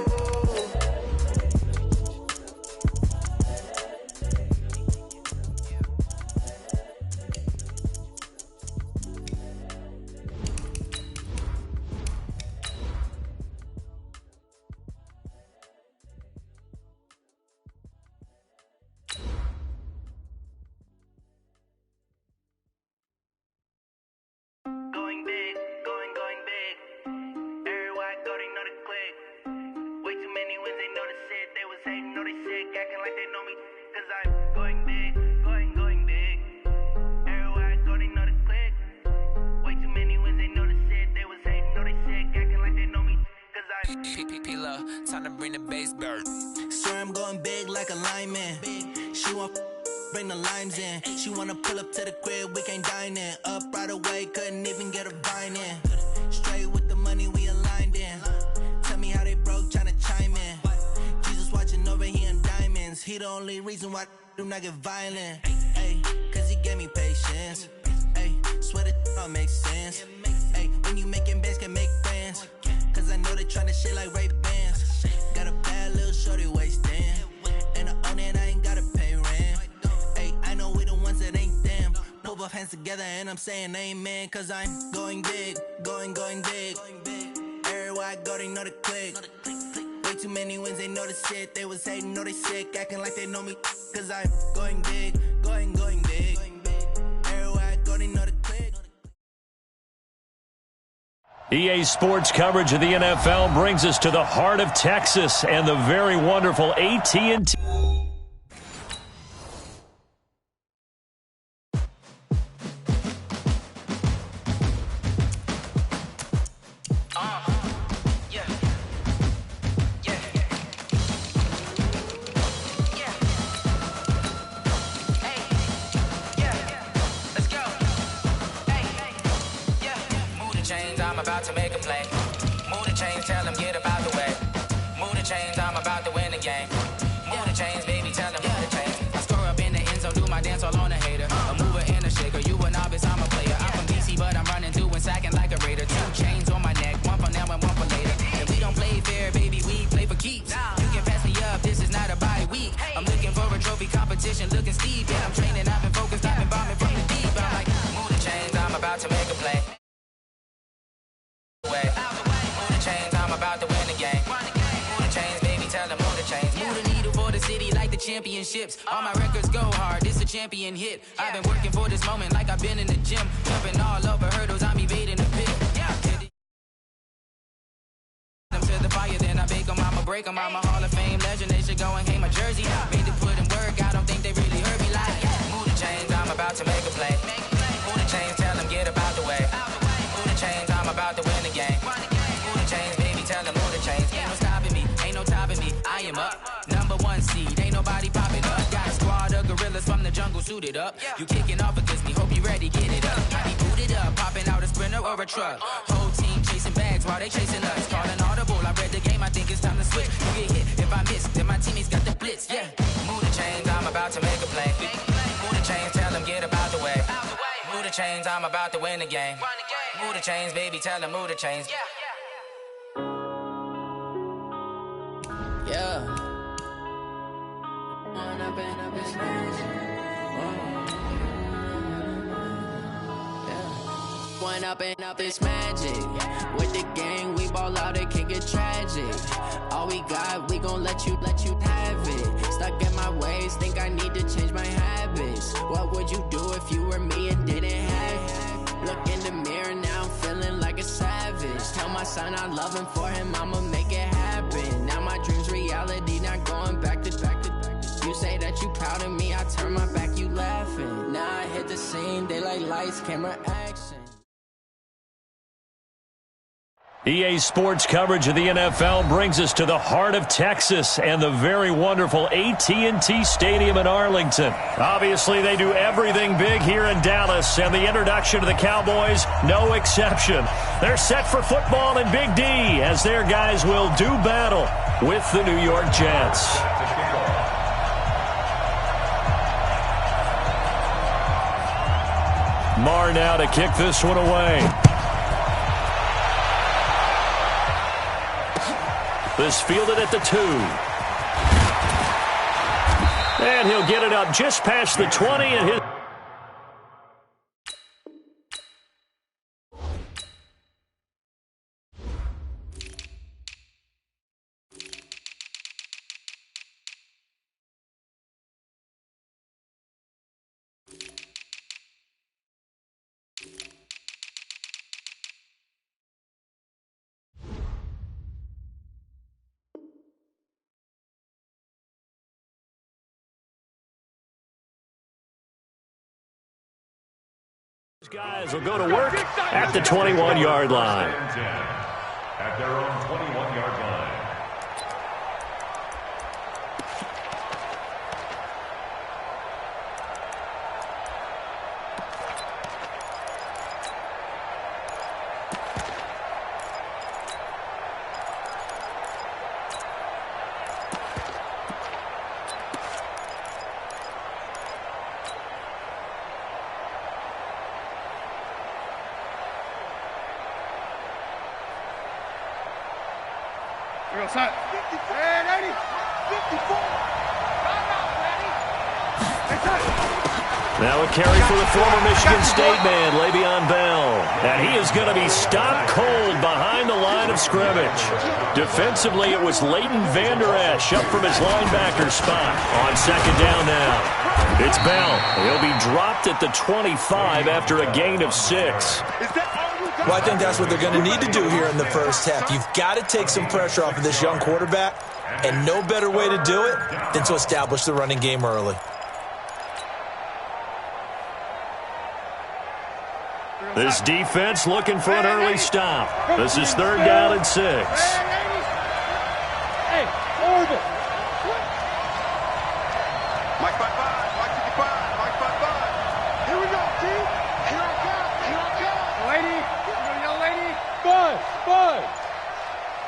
[SPEAKER 11] Time to bring the bass bird. Swear I'm going big like a lineman. She want bring the limes in. She wanna pull up to the crib, we can't dine in. Up right away, couldn't even get a vine in. Straight with the money we aligned in. Tell me how they broke, tryna chime in. Jesus watching over here in diamonds. He the only reason why I do not get violent. Ay, cause he gave me patience. Ay, swear that all makes sense. Ay, when you making bands can make friends. Cause I know they tryna shit like Ray-Bans. Got a bad little shorty wasting. And I own it, I ain't gotta pay rent. Ay, I know we the ones that ain't them. Put both hands together and I'm saying amen. Cause I'm going big, going big. Everywhere I go, they know the click. Way too many wins, they know the shit. They was hating, know they sick, acting like they know me. Cause I'm going big, going big. Everywhere I go, they know the click.
[SPEAKER 2] EA Sports coverage of the NFL brings us to the heart of Texas and the very wonderful AT&T.
[SPEAKER 13] About to make a play. Move the chains, tell them get about the way. Move the chains, I'm about to win the game. Move the chains, baby, tell them move the chains. I score up in the end zone, do my dance all on a hater. A mover and a shaker, you a novice, I'm a player. I'm from DC, but I'm running through and sacking like a raider. 2 chains on my neck, one for now and one for later. And we don't play fair, baby, we play for keeps. You can pass me up, this is not a bye week. I'm looking for a trophy competition, looking steep. Yeah, I'm training, I've been focused, I've been bombing from the deep. I'm like, move the chains, I'm about to make a play. Move the chains, I'm about to win the game. Move the chains, baby, tell them move the chains. Move the needle for the city like the championships. All my records go hard, this a champion hit. I've been working for this moment like I've been in the gym. Jumping all over hurdles, I'm evading the pit. Them to the fire, then I bake them, I'ma break them. I'm a Hall of Fame legend, they should go and hang my jersey. Made to put in work, I don't think they really heard me like. Move the chains, I'm about to make a play. Move the chains, tell them get about the way. Move the chains, I'm about to win the game. Move the chains, baby, tell them move the chains. Ain't no stopping me, ain't no topping me. I am up, #1 seed, ain't nobody popping up. Got a squad of gorillas from the jungle suited up. You kicking off against me, hope you ready, get it up. I be booted up, popping out a sprinter or a truck. Whole team chasing bags while they chasing us. Calling audible, I read the game, I think it's time to switch. You get hit, if I miss, then my teammates got the blitz, yeah. Move the chains, I'm about to make a play. Move the chains, tell them get about the way. Move the chains, I'm about to win the game. Move the chains, baby, tell them move the chains.
[SPEAKER 11] Yeah.
[SPEAKER 14] Growing up and up is magic. With the gang, we ball out, it can get tragic. All we got, we gon' let you have it. Stuck in my ways, think I need to change my habits. What would you do if you were me and didn't have it? Look in the mirror, now I'm feeling like a savage. Tell my son I love him, for him I'ma make it happen. Now my dream's reality, not going back to. You say that you proud of me, I turn my back, you laughing. Now I hit the scene, daylight lights, camera action.
[SPEAKER 2] EA Sports coverage of the NFL brings us to the heart of Texas and the very wonderful AT&T Stadium in Arlington. Obviously, they do everything big here in Dallas, and the introduction to the Cowboys, no exception. They're set for football in Big D as their guys will do battle with the New York Jets. Marr now to kick this one away. This fielded at the 2. And he'll get it up just past the 20 and his... Guys will go to work at the 21-yard line.
[SPEAKER 4] At their own 21-yard line.
[SPEAKER 3] Set. 50, and 80, 54.
[SPEAKER 2] Now a carry for the former Michigan State man, Le'Veon Bell. And he is going to be stopped cold behind the line of scrimmage. Defensively, it was Leighton Vander Esch up from his linebacker spot. On second down now. It's Bell. He'll be dropped at the 25 after a gain of 6.
[SPEAKER 1] Well, I think that's what they're going to need to do here in the first half. You've got to take some pressure off of this young quarterback, and no better way to do it than to establish the running game early.
[SPEAKER 2] This defense looking for an early stop. This is 3rd down and 6.
[SPEAKER 3] Hey, Orville. Mike 5-5, Mike 55, Mike 5-5. Here we go, team. Here I come. Lady. Lady. Buzz.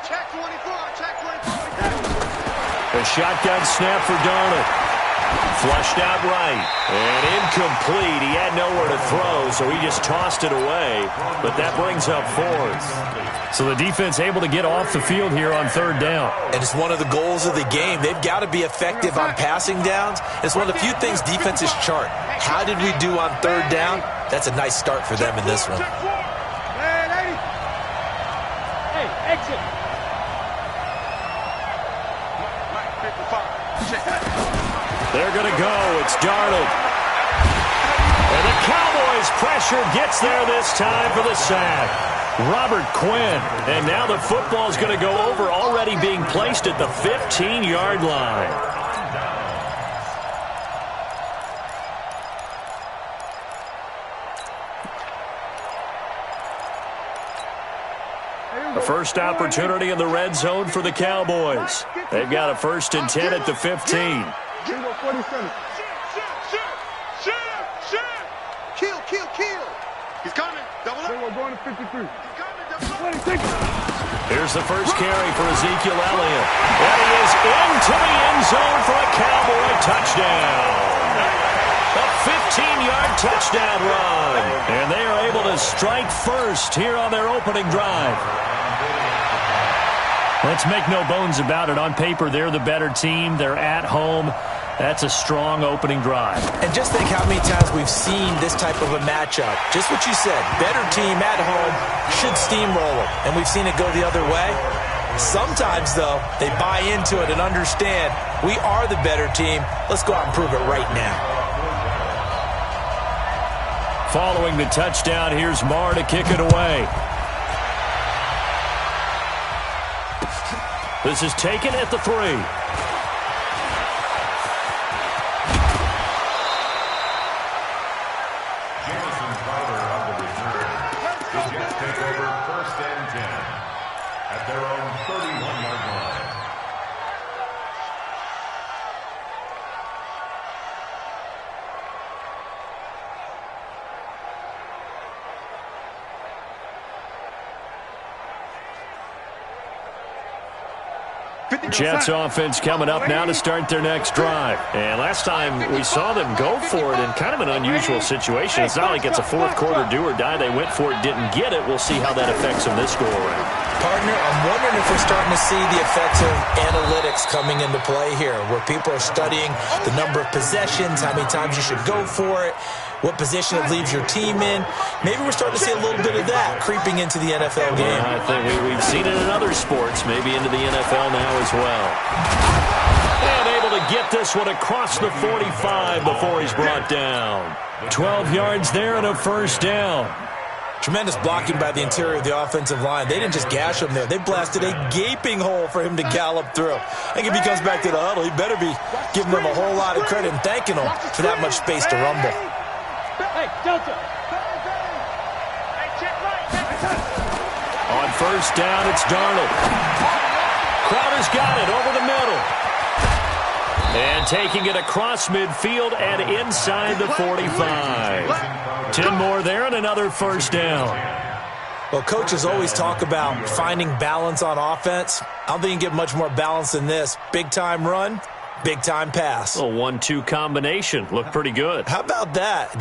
[SPEAKER 3] Check 24.
[SPEAKER 2] A shotgun snap for Darnold. Flushed out right. And incomplete. He had nowhere to throw, so he just tossed it away. But that brings up 4th. So the defense able to get off the field here on 3rd down.
[SPEAKER 1] And it's one of the goals of the game. They've got to be effective on passing downs. It's one of the few things defenses chart. How did we do on 3rd down? That's a nice start for them in this one.
[SPEAKER 3] Hey, exit.
[SPEAKER 2] They're going to go. It's Darnold. And the Cowboys' pressure gets there this time for the sack. Robert Quinn. And now the football is going to go over, already being placed at the 15-yard line. The first opportunity in the red zone for the Cowboys. They've got a 1st and 10 at the 15.
[SPEAKER 3] Jingle 47. Kill. He's coming. Double up. Jingle going to 53. He's coming. Double up.
[SPEAKER 2] Here's the first carry for Ezekiel Elliott. And he is into the end zone for a Cowboy touchdown. A 15-yard touchdown run. And they are able to strike first here on their opening drive. Let's make no bones about it. On paper, they're the better team. They're at home. That's a strong opening drive.
[SPEAKER 1] And just think how many times we've seen this type of a matchup. Just what you said, better team at home should steamroll them. And we've seen it go the other way. Sometimes, though, they buy into it and understand we are the better team. Let's go out and prove it right now.
[SPEAKER 2] Following the touchdown, here's Marr to kick it away. This is taken at the 3.
[SPEAKER 4] Their own 31-yard line.
[SPEAKER 2] Jets offense coming up now to start their next drive. And last time we saw them go for it in kind of an unusual situation. It's not like it's a fourth quarter do or die. They went for it, didn't get it. We'll see how that affects them this go around.
[SPEAKER 1] Partner, I'm wondering if we're starting to see the effects of analytics coming into play here, where people are studying the number of possessions, how many times you should go for it, what position it leaves your team in. Maybe we're starting to see a little bit of that creeping into the NFL game.
[SPEAKER 2] I think we've seen it in other sports, maybe into the NFL now as well. And able to get this one across the 45 before he's brought down. 12 yards there and a first down.
[SPEAKER 1] Tremendous blocking by the interior of the offensive line. They didn't just gash him there. They blasted a gaping hole for him to gallop through. I think if he comes back to the huddle, he better be giving them a whole lot of credit and thanking them for that much space to rumble.
[SPEAKER 3] Hey, Delta.
[SPEAKER 2] On first down, it's Darnold. Crowder's got it over the middle. And taking it across midfield and inside the 45. 10 more there and another first down.
[SPEAKER 1] Well, coaches always talk about finding balance on offense. I don't think you can get much more balance than this. Big-time run, big-time pass.
[SPEAKER 2] A 1-2 combination. Looked pretty good.
[SPEAKER 1] How about that?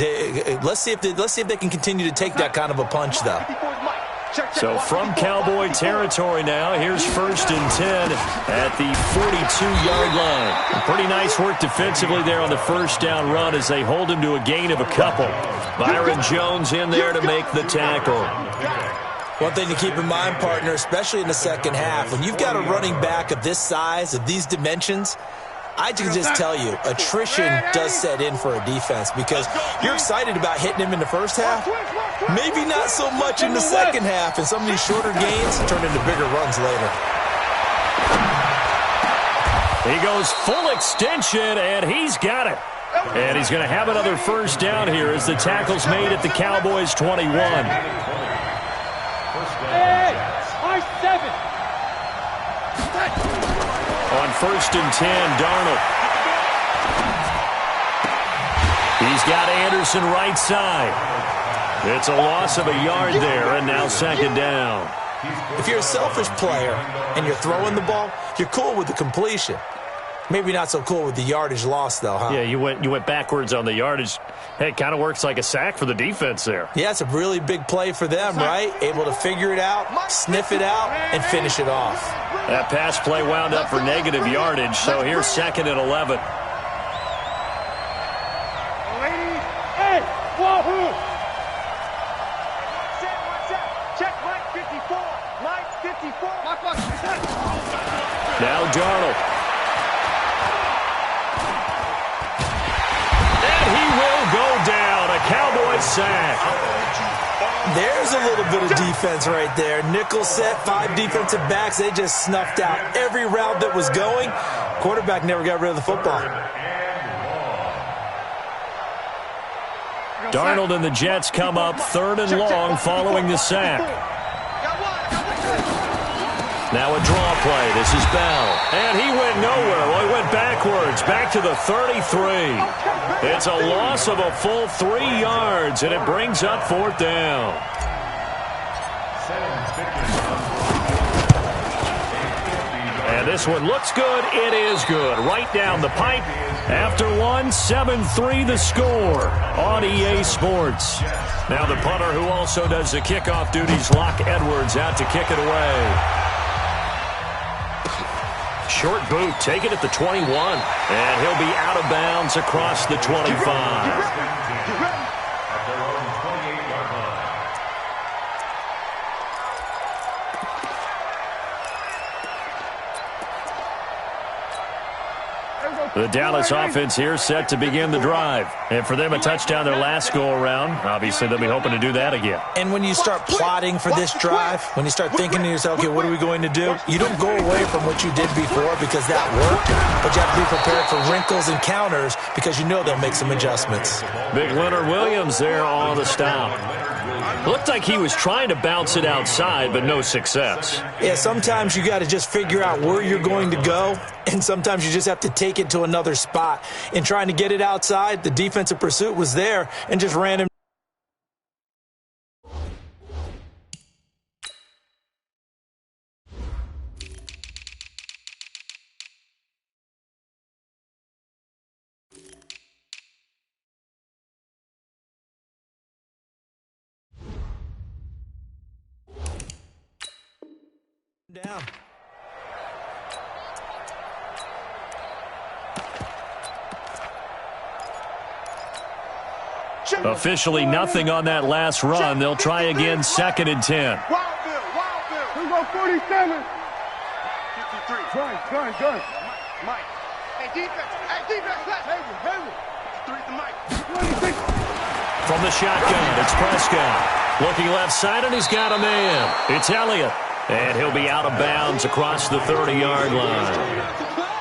[SPEAKER 1] Let's see if they can continue to take that kind of a punch, though.
[SPEAKER 2] So from Cowboy territory now, here's 1st and 10 at the 42-yard line. Pretty nice work defensively there on the first down run as they hold him to a gain of a couple. Byron Jones in there to make the tackle.
[SPEAKER 1] One thing to keep in mind, partner, especially in the second half, when you've got a running back of this size, of these dimensions, I can just tell you, attrition does set in for a defense because you're excited about hitting him in the first half. Maybe not so much in the second half, and some of these shorter gains turn into bigger runs later.
[SPEAKER 2] He goes full extension, and he's got it. And he's going to have another first down here as the tackle's made at the Cowboys' 21.
[SPEAKER 3] Hey, I-7.
[SPEAKER 2] On 1st and 10, Darnold. He's got Anderson right side. It's a loss of a yard there, and now second down.
[SPEAKER 1] If you're a selfish player and you're throwing the ball, you're cool with the completion. Maybe not so cool with the yardage loss, though, huh?
[SPEAKER 2] Yeah, you went backwards on the yardage. Hey, it kind of works like a sack for the defense there.
[SPEAKER 1] Yeah, it's a really big play for them, right? Able to figure it out, sniff it out, and finish it off.
[SPEAKER 2] That pass play wound up for negative yardage, so here's 2nd and 11.
[SPEAKER 3] Hey, wahoo! Check line 54. Line 54.
[SPEAKER 2] Now Darnold. And he will go down. A Cowboy sack.
[SPEAKER 1] There's a little bit of defense right there. Nickel set, 5 defensive backs. They just snuffed out every route that was going. Quarterback never got rid of the football.
[SPEAKER 2] Darnold and the Jets come up 3rd and long following the sack. Now a draw play. This is Bell. And he went nowhere. Well, he went backwards. Back to the 33. It's a loss of a full 3 yards, and it brings up 4th down. And this one looks good. It is good. Right down the pipe. After one, 7-3 the score on EA Sports. Now the punter who also does the kickoff duties, Locke Edwards, out to kick it away. short boot taken at the 21. And he'll be out of bounds across the 25.
[SPEAKER 4] At their own 28-yard line.
[SPEAKER 2] The Dallas offense here set to begin the drive. And for them, a touchdown their last go-around. Obviously, they'll be hoping to do that again.
[SPEAKER 1] And when you start plotting for this drive, when you start thinking to yourself, okay, what are we going to do? You don't go away from what you did before because that worked, but you have to be prepared for wrinkles and counters because you know they'll make some adjustments.
[SPEAKER 2] Big Leonard Williams there on the stop. Looked like he was trying to bounce it outside, but no success.
[SPEAKER 1] Yeah, sometimes you got to just figure out where you're going to go, and sometimes you just have to take it to another spot. In trying to get it outside, the defensive pursuit was there and just ran him down.
[SPEAKER 2] Officially nothing on that last run. They'll try again, 2nd and 10.
[SPEAKER 3] Wildville. Who go 47? 53. Gun. Mike. Hey, defense. Heavy. 3 to Mike. 26.
[SPEAKER 2] From the shotgun, it's Prescott. Looking left side, and he's got a man. It's Elliott. And he'll be out of bounds across the 30-yard line.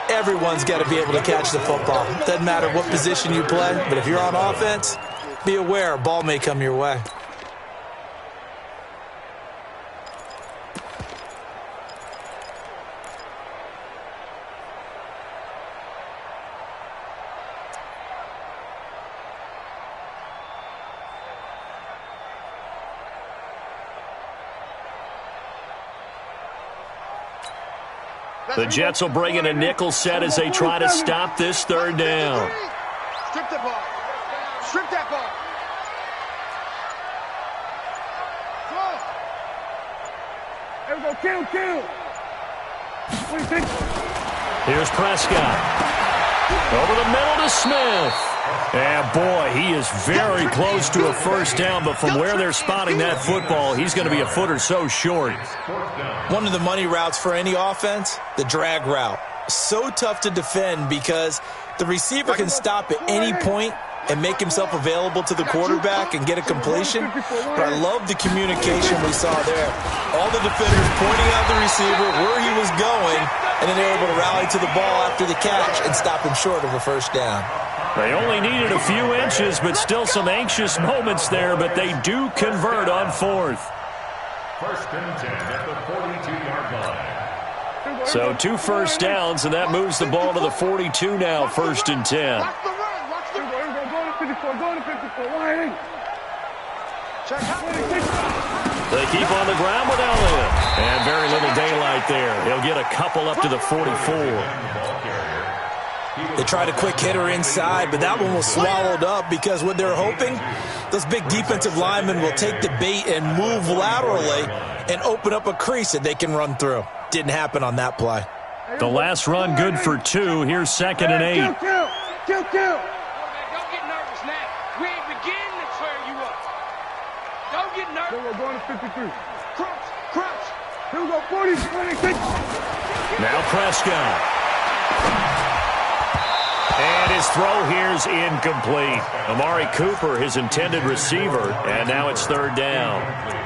[SPEAKER 1] Everyone's got to be able to catch the football. Doesn't matter what position you play, but if you're on offense, be aware a ball may come your way.
[SPEAKER 2] The Jets will bring in a nickel set as they try to stop this 3rd down.
[SPEAKER 3] Strip the ball. Strip that ball. There we go. Kill. What do you think?
[SPEAKER 2] Here's Prescott. Over the middle to Smith. And, boy, he is very close to a 1st down, but from where they're spotting that football, he's going to be a foot or so short.
[SPEAKER 1] One of the money routes for any offense, the drag route. So tough to defend because the receiver can stop at any point and make himself available to the quarterback and get a completion. But I love the communication we saw there. All the defenders pointing out the receiver, where he was going, and then they were able to rally to the ball after the catch and stop him short of a 1st down.
[SPEAKER 2] They only needed a few inches, but still some anxious moments there, but they do convert on 4th.
[SPEAKER 4] 1st and 10 at the 42-yard line.
[SPEAKER 2] So 2 1st downs, and that moves the ball to the 42 now, 1st and 10.
[SPEAKER 3] Watch the run. Go to 54.
[SPEAKER 2] They keep on the ground with Elliott. And very little daylight there. He'll get a couple up to the 44.
[SPEAKER 1] They tried a quick hitter inside, but that one was swallowed up because what they're hoping, those big defensive linemen will take the bait and move laterally and open up a crease that they can run through. Didn't happen on that play.
[SPEAKER 2] The last run good for 2. Here's 2nd and 8.
[SPEAKER 3] Kill.
[SPEAKER 15] Don't get nervous now. We ain't beginning to tear you up. Don't get nervous.
[SPEAKER 3] We're going to 53. Crunch. Here we go, 40, 26.
[SPEAKER 2] Now Prescott. And his throw here's incomplete. Amari Cooper, his intended receiver, and now it's 3rd down.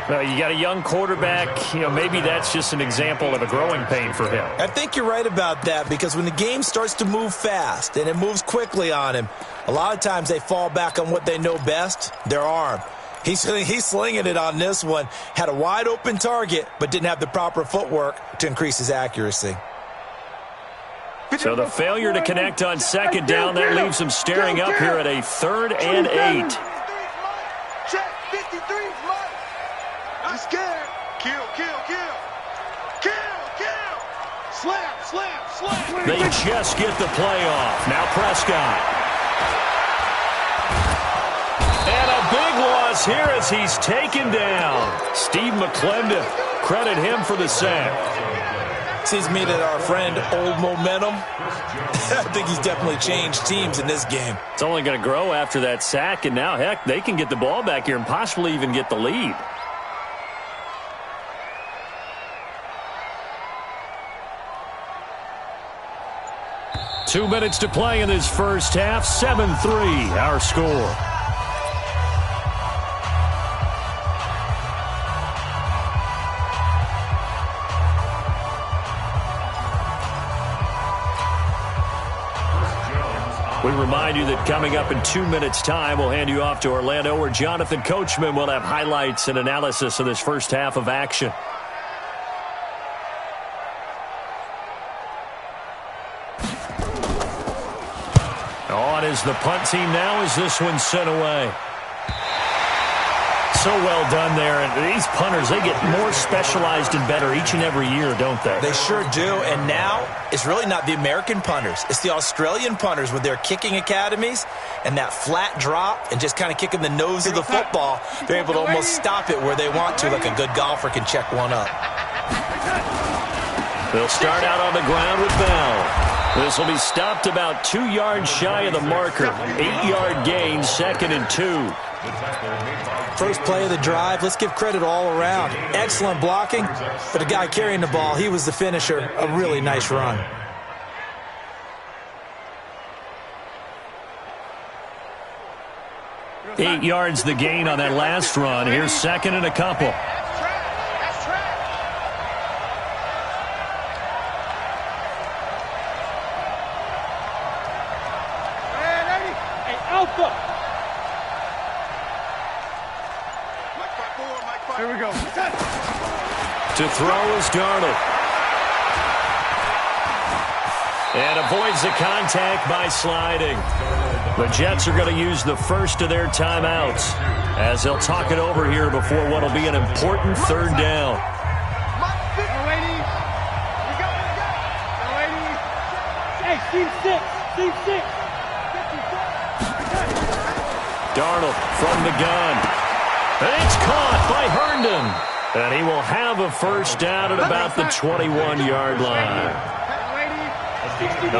[SPEAKER 2] You got a young quarterback, maybe that's just an example of a growing pain for him.
[SPEAKER 1] I think you're right about that because when the game starts to move fast and it moves quickly on him, a lot of times they fall back on what they know best, their arm. He's slinging it on this one. Had a wide open target, but didn't have the proper footwork to increase his accuracy.
[SPEAKER 2] So the failure to connect on 2nd down, that leaves him staring up here at a 3rd and 8.
[SPEAKER 3] Check, 53's Mike. I'm scared. Kill. Slam.
[SPEAKER 2] They just get the play off. Now Prescott. And a big loss here as he's taken down. Steve McClendon, credit him for the sack.
[SPEAKER 1] Seems to me that our friend, Old Momentum, I think he's definitely changed teams in this game.
[SPEAKER 2] It's only going to grow after that sack, and now, heck, they can get the ball back here and possibly even get the lead. Two minutes to play in this first half. 7-3, our score. We remind you that coming up in 2 minutes' time, we'll hand you off to Orlando, where Jonathan Coachman will have highlights and analysis of this first half of action. On is the punt team now as this one's sent away. So well done there. And these punters, they get more specialized and better each and every year, don't they?
[SPEAKER 1] They sure do. And now it's really not the American punters. It's the Australian punters with their kicking academies and that flat drop and just kind of kicking the nose of the football. They're able to almost stop it where they want to, like a good golfer can check one up.
[SPEAKER 2] They'll start out on the ground with Bell. This will be stopped about 2 yards shy of the marker. 8-yard gain, 2nd and 2.
[SPEAKER 1] First play of the drive, let's give credit all around. Excellent blocking, but the guy carrying the ball, he was the finisher. A really nice run.
[SPEAKER 2] Eight yards the gain on that last run. Here's 2nd and a couple.
[SPEAKER 3] Here we go.
[SPEAKER 2] To throw is Darnold. And avoids the contact by sliding. The Jets are going to use the first of their timeouts as they'll talk it over here before what will be an important 3rd down.
[SPEAKER 3] Hey, team 6. Team 6.
[SPEAKER 2] Darnold from the gun. It's caught by Herndon. And he will have a first down at about the 21-yard line.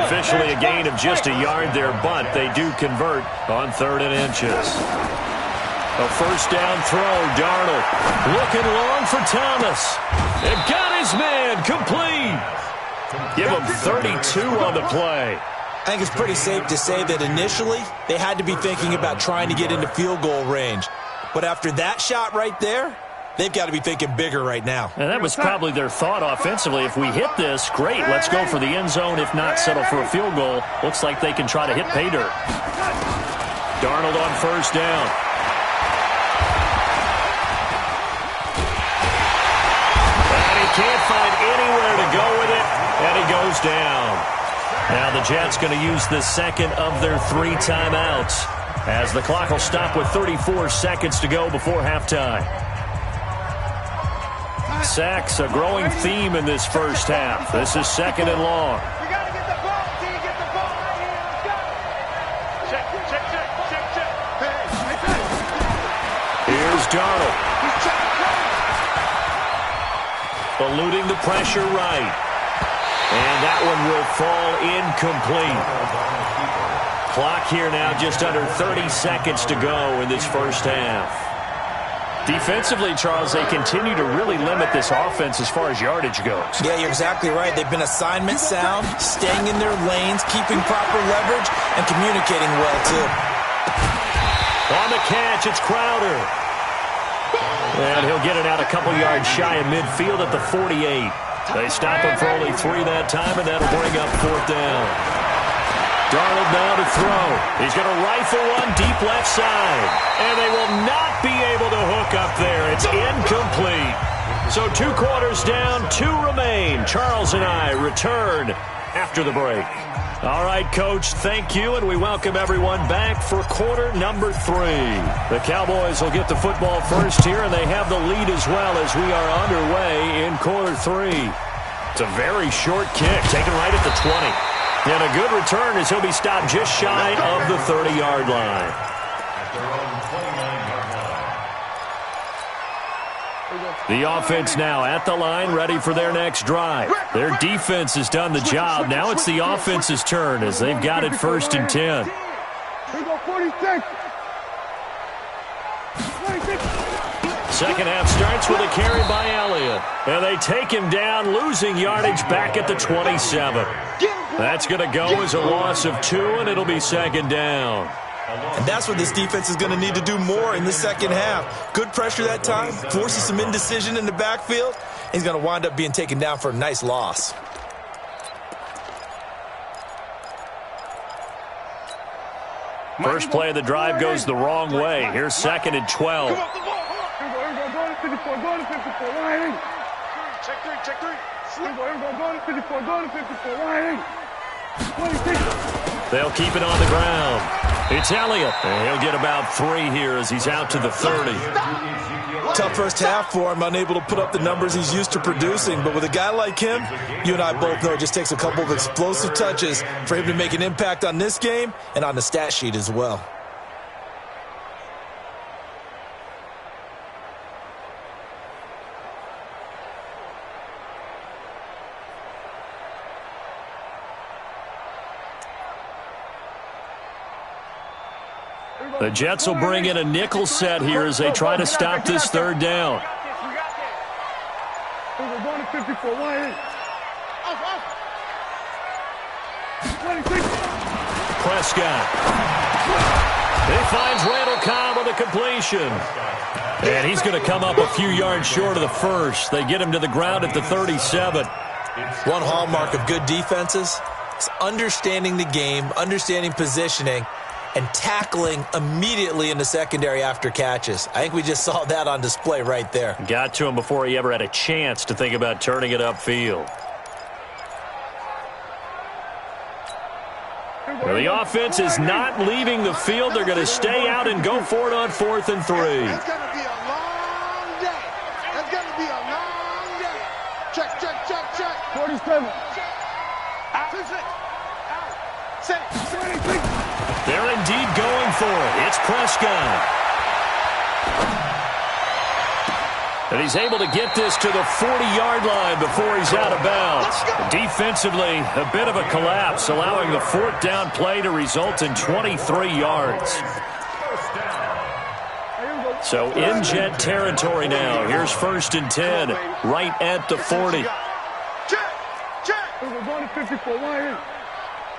[SPEAKER 2] Officially a gain of just a yard there, but they do convert on 3rd and inches. A first down throw, Darnold looking long for Thomas. And got his man complete. Give him 32 on the play.
[SPEAKER 1] I think it's pretty safe to say that initially they had to be thinking about trying to get into field goal range. But after that shot right there, they've got to be thinking bigger right now.
[SPEAKER 2] And that was probably their thought offensively. If we hit this, great, let's go for the end zone. If not, settle for a field goal. Looks like they can try to hit pay dirt. Darnold on first down. And he can't find anywhere to go with it, and he goes down. Now the Jets going to use the 2nd of their 3 timeouts as the clock will stop with 34 seconds to go before halftime. Sacks, a growing theme in this first half. This is 2nd and long.
[SPEAKER 3] You got to get the ball, T. Get the ball right here. Let's go. Check.
[SPEAKER 2] Here's Darnold. Eluding the pressure right. And that one will fall incomplete. Clock here now just under 30 seconds to go in this first half. Defensively, Charles, they continue to really limit this offense as far as yardage goes.
[SPEAKER 1] Yeah, you're exactly right. They've been assignment sound, staying in their lanes, keeping proper leverage, and communicating well, too.
[SPEAKER 2] On the catch, it's Crowder. And he'll get it out a couple yards shy of midfield at the 48. They stop him for only 3 that time, and that'll bring up 4th down. Darnold now to throw. He's going to rifle one deep left side. And they will not be able to hook up there. It's incomplete. So 2 quarters down, 2 remain. Charles and I return after the break. All right, Coach, thank you, and we welcome everyone back for quarter number 3. The Cowboys will get the football first here, and they have the lead as well as we are underway in quarter 3. It's a very short kick, taken right at the 20. And a good return as he'll be stopped just shy of the 30-yard line. The offense now at the line, ready for their next drive. Their defense has done the job. Now it's the offense's turn as they've got it 1st and 10. Second half starts with a carry by Elliott. And they take him down, losing yardage back at the 27. That's going to go as a loss of 2, and it'll be 2nd down.
[SPEAKER 1] And that's what this defense is going to need to do more in the second half. Good pressure that time, forces some indecision in the backfield. He's going to wind up being taken down for a nice loss.
[SPEAKER 2] First play of the drive goes the wrong way. Here's 2nd and 12.
[SPEAKER 3] Check three.
[SPEAKER 2] They'll keep it on the ground. It's Elliott. And he'll get about 3 here as he's out to the 30.
[SPEAKER 1] Tough first half for him, unable to put up the numbers he's used to producing. But with a guy like him, you and I both know it just takes a couple of explosive touches for him to make an impact on this game and on the stat sheet as well.
[SPEAKER 2] The Jets will bring in a nickel set here as they try to stop this 3rd down. Prescott. He finds Randall Cobb with a completion. And he's going to come up a few yards short of the first. They get him to the ground at the 37.
[SPEAKER 1] One hallmark of good defenses is understanding the game, understanding positioning, and tackling immediately in the secondary after catches. I think we just saw that on display right there.
[SPEAKER 2] Got to him before he ever had a chance to think about turning it upfield. Well, the offense is not leaving the field. They're going to stay out and go for it on 4th and 3.
[SPEAKER 3] It's going to be a long day. It's going to be a long day. Check. 47. Out. 6. 26.
[SPEAKER 2] They're indeed going for it. It's Prescott. And he's able to get this to the 40-yard line before he's out of bounds. Defensively, a bit of a collapse, allowing the 4th down play to result in 23 yards. So in Jet territory now. Here's 1st and 10, right at the 40.
[SPEAKER 3] Check. We're going to 54.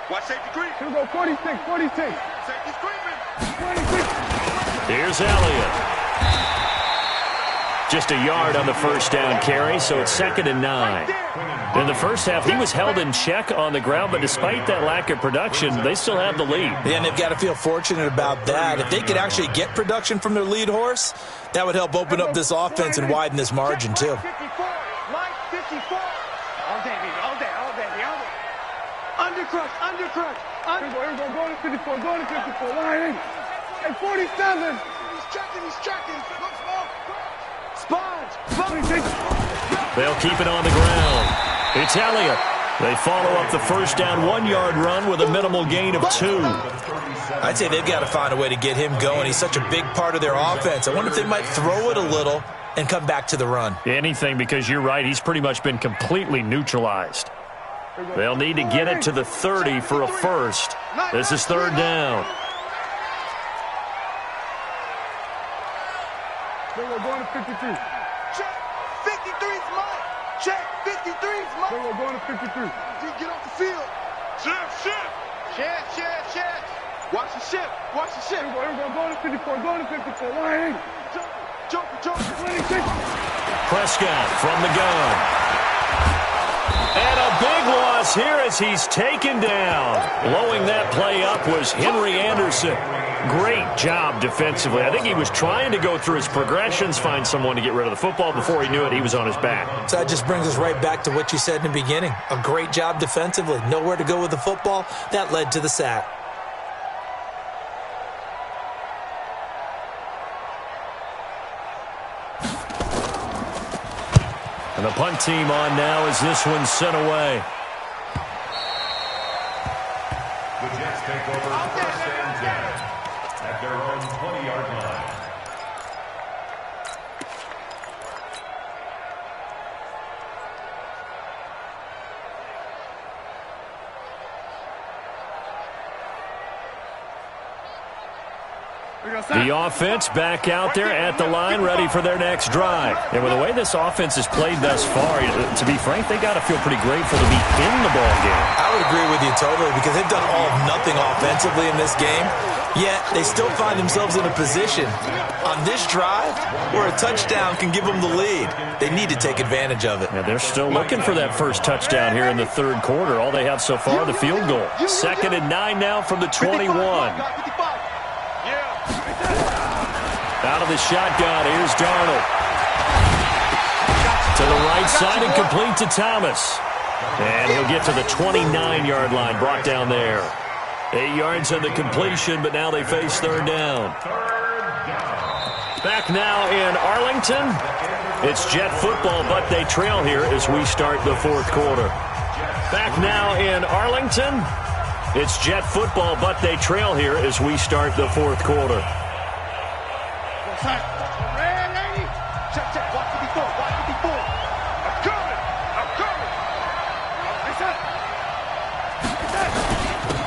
[SPEAKER 3] Watch safety creep. Here we go, 46. Safety creeping. 26.
[SPEAKER 2] Here's Elliott. Just a yard on the first down carry, so it's 2nd and 9. In the first half, he was held in check on the ground, but despite that lack of production, they still have the lead.
[SPEAKER 1] Yeah, and they've got to feel fortunate about that. If they could actually get production from their lead horse, that would help open up this offense and widen this margin, too.
[SPEAKER 3] 54. Mike, 54. All day, baby. Undercrush. Here we go. Going to 54. Line in. And 47. He's checking. Look, Sponge.
[SPEAKER 2] They'll keep it on the ground. It's Elliott. They follow up the first down 1-yard run with a minimal gain of 2.
[SPEAKER 1] I'd say they've got to find a way to get him going. He's such a big part of their offense. I wonder if they might throw it a little and come back to the run.
[SPEAKER 2] Anything, because you're right. He's pretty much been completely neutralized. They'll need to get it to the 30 for a first. This is 3rd down.
[SPEAKER 3] We're going to 53. Check. 53's mine. Check. 53's mine. We're going to 53. Get off the field. Shift. Check. Watch the shift. We're going to 54. Line in. Jump. 26.
[SPEAKER 2] Prescott from the gun. And a big loss here as he's taken down. Blowing that play up was Henry Anderson. Great job defensively. I think he was trying to go through his progressions, find someone to get rid of the football. Before he knew it, he was on his back.
[SPEAKER 1] So that just brings us right back to what you said in the beginning. A great job defensively. Nowhere to go with the football. That led to the sack.
[SPEAKER 2] And the punt team on now as this one's sent away.
[SPEAKER 4] The Jets take over 1st and 10 at their own 20-yard line.
[SPEAKER 2] The offense back out there at the line, ready for their next drive. And with the way this offense has played thus far, to be frank, they got to feel pretty grateful to be in the ball game.
[SPEAKER 1] I would agree with you totally because they've done all of nothing offensively in this game, yet they still find themselves in a position on this drive where a touchdown can give them the lead. They need to take advantage of it.
[SPEAKER 2] Yeah, they're still looking for that first touchdown here in the third quarter. All they have so far, the field goal. 2nd and 9 now from the 21. Out of the shotgun, here's Darnold. To the right side and complete to Thomas. And he'll get to the 29-yard line, brought down there. 8 yards on the completion, but now they face third down. Back now in Arlington. It's Jet football, but they trail here as we start the fourth quarter. Back now in Arlington. It's Jet football, but they trail here as we start the fourth quarter.
[SPEAKER 3] Red lady. Check, check. Watch it before. Watch it before. I'm coming. I'm coming.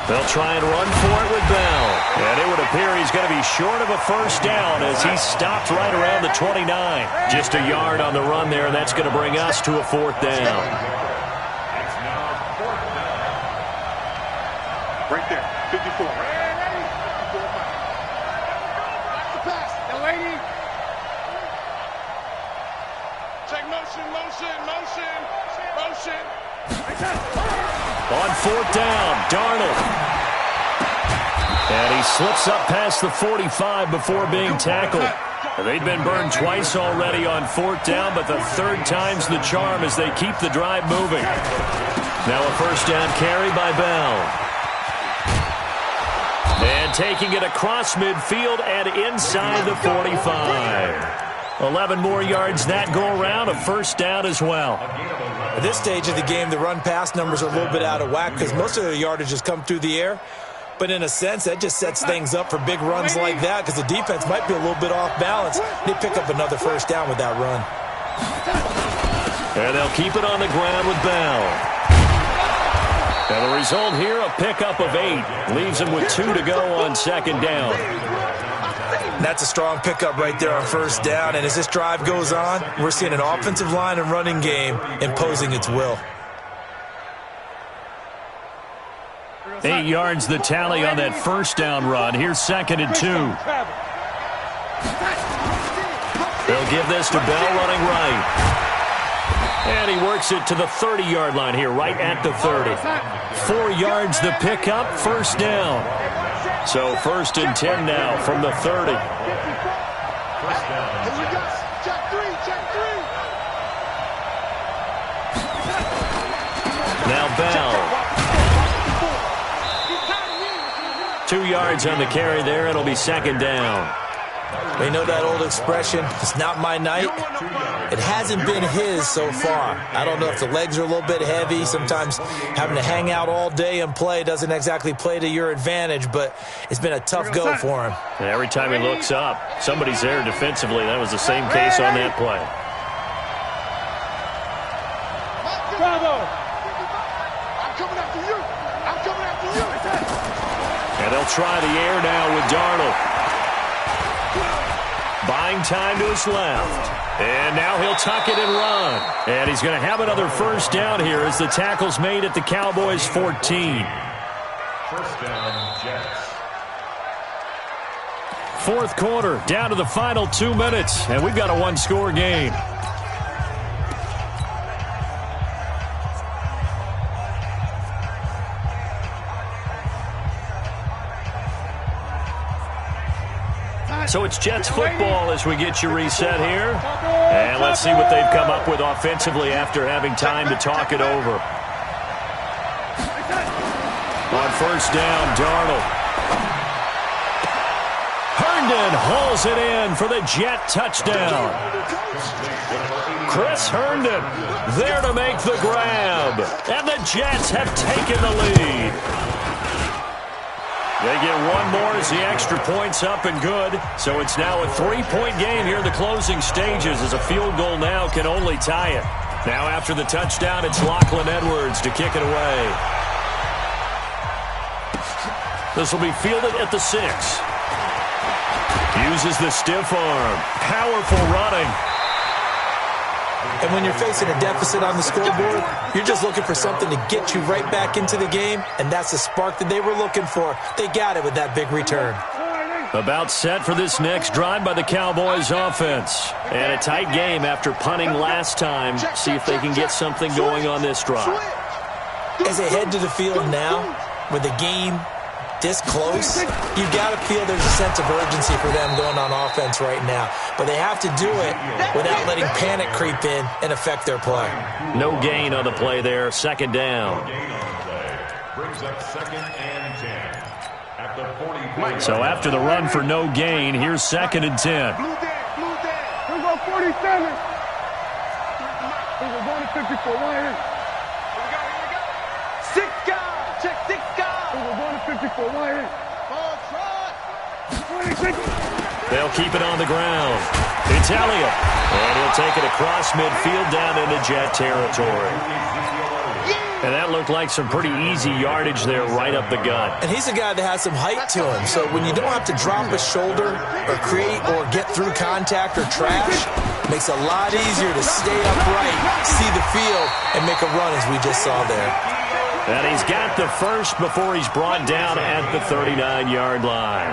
[SPEAKER 2] They'll try and run for it with Bell. And it would appear he's going to be short of a first down as he stopped right around the 29. Just a yard on the run there, and that's going to bring us to a fourth down.
[SPEAKER 3] Right there. 54. Red lady. Watch the pass. The lady. Check motion, motion, motion, motion.
[SPEAKER 2] On fourth down, Darnold. And he slips up past the 45 before being tackled. They've been burned twice already on fourth down, but the third time's the charm as they keep the drive moving. Now a first down carry by Bell. And taking it across midfield and inside the 45. 11 more yards that go around, a first down as well.
[SPEAKER 1] At this stage of the game, the run-pass numbers are a little bit out of whack because most of the yardage has come through the air. But in a sense, that just sets things up for big runs like that because the defense might be a little bit off balance. They pick up another first down with that run.
[SPEAKER 2] And they'll keep it on the ground with Bell. And the result here, a pickup of 8. Leaves him with 2 to go on second down.
[SPEAKER 1] That's a strong pickup right there on first down. And as this drive goes on, we're seeing an offensive line and running game imposing its will.
[SPEAKER 2] 8 yards the tally on that first down run. Here's 2nd and 2. They'll give this to Bell running right. And he works it to the 30-yard line here, right at the 30. 4 yards the pickup, first down. So 1st and 10 now from the 30.
[SPEAKER 3] First down. Check three, check three.
[SPEAKER 2] Now Bell. 2 yards on the carry there. It'll be second down.
[SPEAKER 1] They know that old expression, it's not my night. It hasn't been his so far. I don't know if the legs are a little bit heavy. Sometimes having to hang out all day and play doesn't exactly play to your advantage, but it's been a tough go for him.
[SPEAKER 2] And every time he looks up, somebody's there defensively. That was the same case on that play.
[SPEAKER 3] Bravo. I'm coming after you. I'm coming after you.
[SPEAKER 2] And they'll try the air now with Darnold. Buying time to his left. And now he'll tuck it and run. And he's going to have another first down here as the tackle's made at the Cowboys' 14.
[SPEAKER 4] First down, Jets.
[SPEAKER 2] Fourth quarter, down to the final 2 minutes. And we've got a one-score game. So it's Jets football as we get you reset here. And let's see what they've come up with offensively after having time to talk it over. On first down, Darnold. Herndon hauls it in for the Jet touchdown. Chris Herndon there to make the grab. And the Jets have taken the lead. They get one more as the extra point's up and good. So it's now a 3-point game here in the closing stages as a field goal now can only tie it. Now after the touchdown, it's Lachlan Edwards to kick it away. This will be fielded at the 6. Uses the stiff arm. Powerful running.
[SPEAKER 1] And when you're facing a deficit on the scoreboard, you're just looking for something to get you right back into the game, and that's the spark that they were looking for. They got it with that big return.
[SPEAKER 2] About set for this next drive by the Cowboys offense. And a tight game after punting last time. See if they can get something going on this drive.
[SPEAKER 1] As they head to the field now, with the game this close, you've got to feel there's a sense of urgency for them going on offense right now. But they have to do it without letting panic creep in and affect their play.
[SPEAKER 2] No gain on the play there. Second down.
[SPEAKER 4] Brings up 2nd and 10. At the 40.
[SPEAKER 2] So after the run for no gain, here's 2nd and 10.
[SPEAKER 3] Blue dead. Here we go, 47. We're going to 54. Right here. Here we go. 6 guys. Check 6 guys. We're going to 54. Right here. Ball trot. 26.
[SPEAKER 2] They'll keep it on the ground. It's Elliott. And he'll take it across midfield down into Jet territory. And that looked like some pretty easy yardage there right up the gut.
[SPEAKER 1] And he's a guy that has some height to him. So when you don't have to drop a shoulder or create or get through contact or trash, it makes it a lot easier to stay upright, see the field, and make a run as we just saw there.
[SPEAKER 2] And he's got the first before he's brought down at the 39-yard line.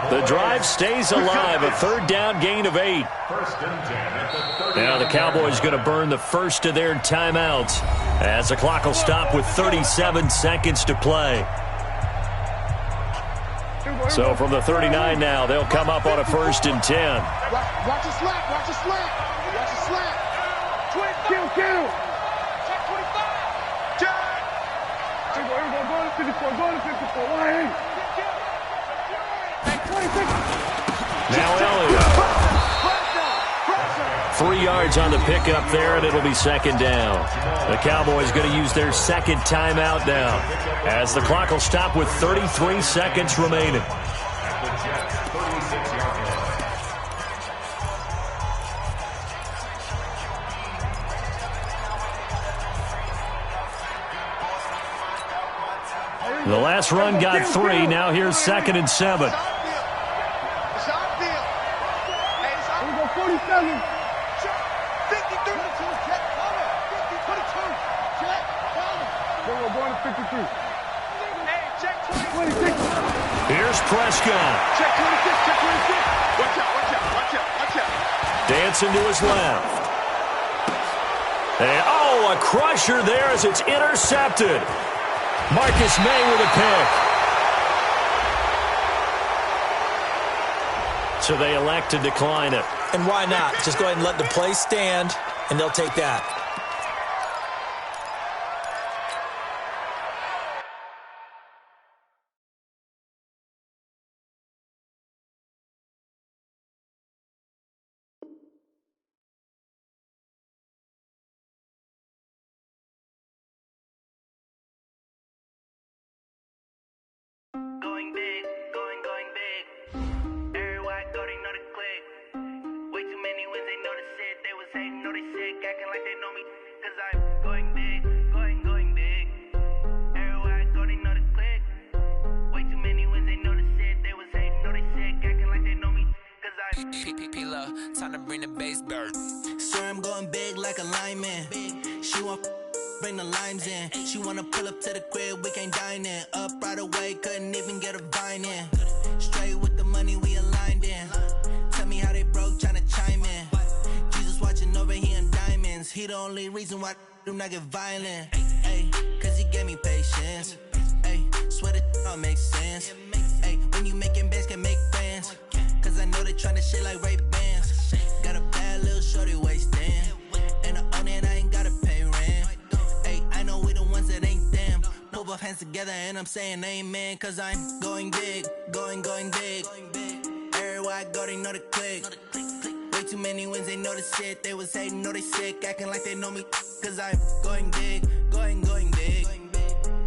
[SPEAKER 2] The drive stays alive, a 3rd down gain of 8. Now the Cowboys going to burn the first of their timeouts as the clock will stop with 37 seconds to play. So from the 39 now, they'll come up on a 1st and 10.
[SPEAKER 3] Watch the slap. Watch the slap. Watch the slap. Kill. Check 25. Check. Here we go. Go to 54. Go to 54. Right here.
[SPEAKER 2] Now Elliott. 3 yards on the pickup there, and it'll be 2nd down. The Cowboys going to use their 2nd timeout now as the clock will stop with 33 seconds remaining. The last run got 3. Now here's 2nd and 7.
[SPEAKER 3] It's our deal. Here we go, 47. 53. 22. Check. 22. Check. Then we're going to 53. Hey, check 26.
[SPEAKER 2] Here's Prescott.
[SPEAKER 3] Check 26. Check 26. Watch out.
[SPEAKER 2] Dancing to his left. And, a crusher there as it's intercepted. Marcus May with a pick. So they elect to decline it.
[SPEAKER 1] And why not? Just go ahead and let the play stand, and they'll take that.
[SPEAKER 11] Time to bring the bass bird. Sir, I'm going big like a lineman. She want bring the limes in. She wanna pull up to the crib, we can't dine in. Up right away, couldn't even get a vine in. Straight with the money, we aligned in. Tell me how they broke, tryna chime in. Jesus watching over, he in diamonds. He the only reason why I do not get violent. Ay, cause he gave me patience. Ay, swear that all makes sense. Ay, when you making bands, can make friends. Cause I know they tryna shit like Ray-Bans. Got a bad little shorty wasting. And I own it, I ain't gotta pay rent. Ay, I know we the ones that ain't them. Pull both hands together and I'm saying amen. Cause I'm going big, going big. Everywhere I go, they know the click. Way too many wins, they know the shit. They was hating, know they sick, acting like they know me. Cause I'm going big, going big.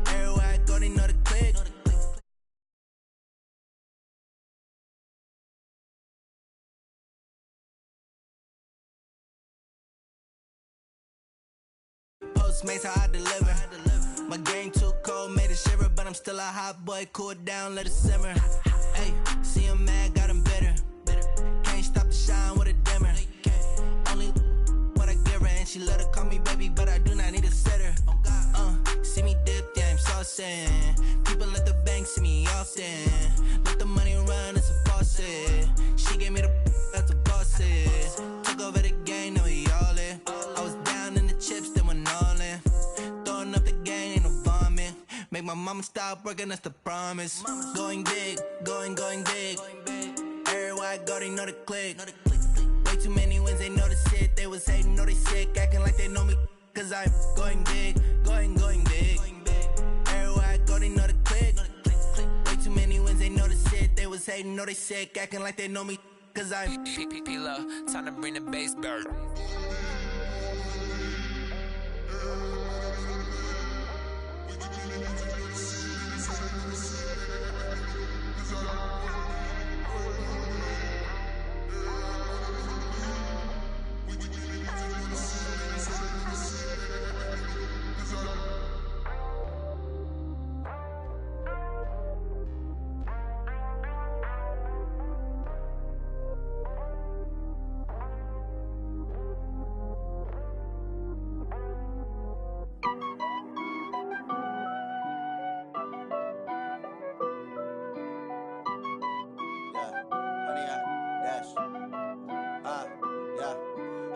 [SPEAKER 11] Everywhere I go, they know the click. Postmates how I deliver. My game too cold, made it shiver, but I'm still a hot boy. Cool it down, let it simmer. Hey, see him mad, got him bitter. she let her call me baby, but I do not need a setter. See me dip, yeah, I'm saucing. People at the bank see me often. Let the money run, it's a faucet. She gave me the that's a boss is. Took over the game, now we all in. I was down in the chips, then went all in. Throwing up the game, ain't no vomit. Make my mama stop working, that's the promise. Going big, going big. Everywhere I go, they know the click. Way too many wins, they know the shit. They was hating, know they sick, acting like they know me. Cause I'm going big, going big. Everywhere I go, they know the click. Way too many wins, they know the shit. They was hating, know they sick, acting like they know me. Cause I'm P-P-P-Love, time to bring the bass back.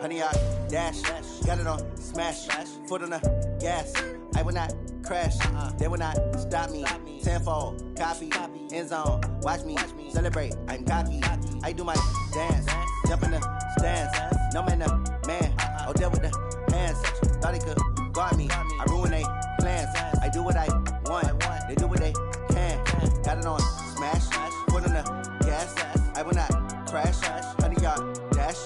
[SPEAKER 12] Honey, I dash, got it on smash, foot on the gas. I will not crash, they will not stop me. Tenfold, copy, end zone, watch me celebrate. I'm cocky, I do my dance, jump in the stands. No man, man, oh there with the hands. Thought he could guard me, I ruin they plans. I do what I want, they do what they can. Got it on smash, foot on the gas. I will not crash, honey, y'all dash,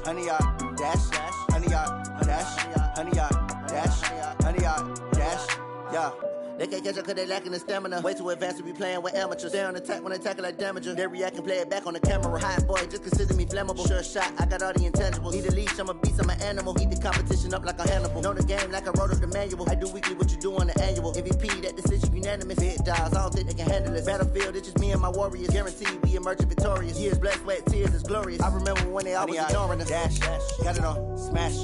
[SPEAKER 12] honey, y'all dash, honey, y'all dash, honey, y'all dash, honey, y'all dash, yeah. They can't catch up cause they lacking the stamina. Way too advanced to be playing with amateurs. Stay on attack when attack like damager. They react and play it back on the camera. Hot boy, just consider me flammable. Sure shot, I got all the intangibles. Need a leash, I'm a beast, I'm an animal. Eat the competition up like a Hannibal. Know the game like I wrote up the manual. I do weekly what you do on the annual. MVP, that decision unanimous. Big dials, I don't think they can handle this. Battlefield, it's just me and my warriors. Guaranteed we emerging victorious. Years, blood, sweat, tears, it's glorious. I remember when they always ignoring us. Dash, got it on smash,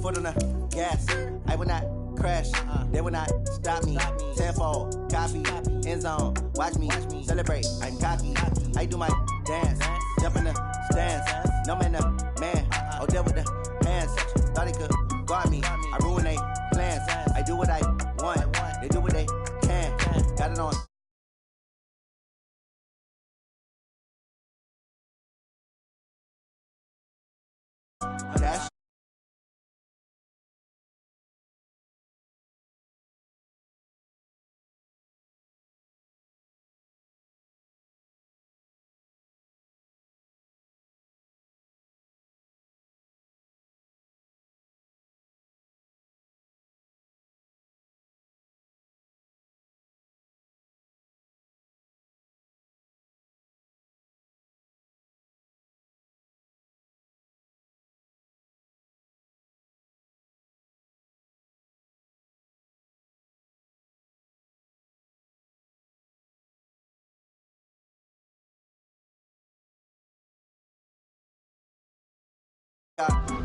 [SPEAKER 12] foot on the gas. I will not crash, they will not stop me. Tenfold, copy, end zone, watch me celebrate. I'm cocky, I do my dance, jump in the stands. No man, man, oh there with the hands. Thought he could guard me, I ruin they plans. I do what I want, they do what they can. Got it on. Dash.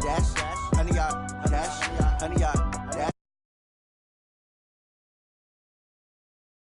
[SPEAKER 12] Dash, honey, y'all dash, honey, y'all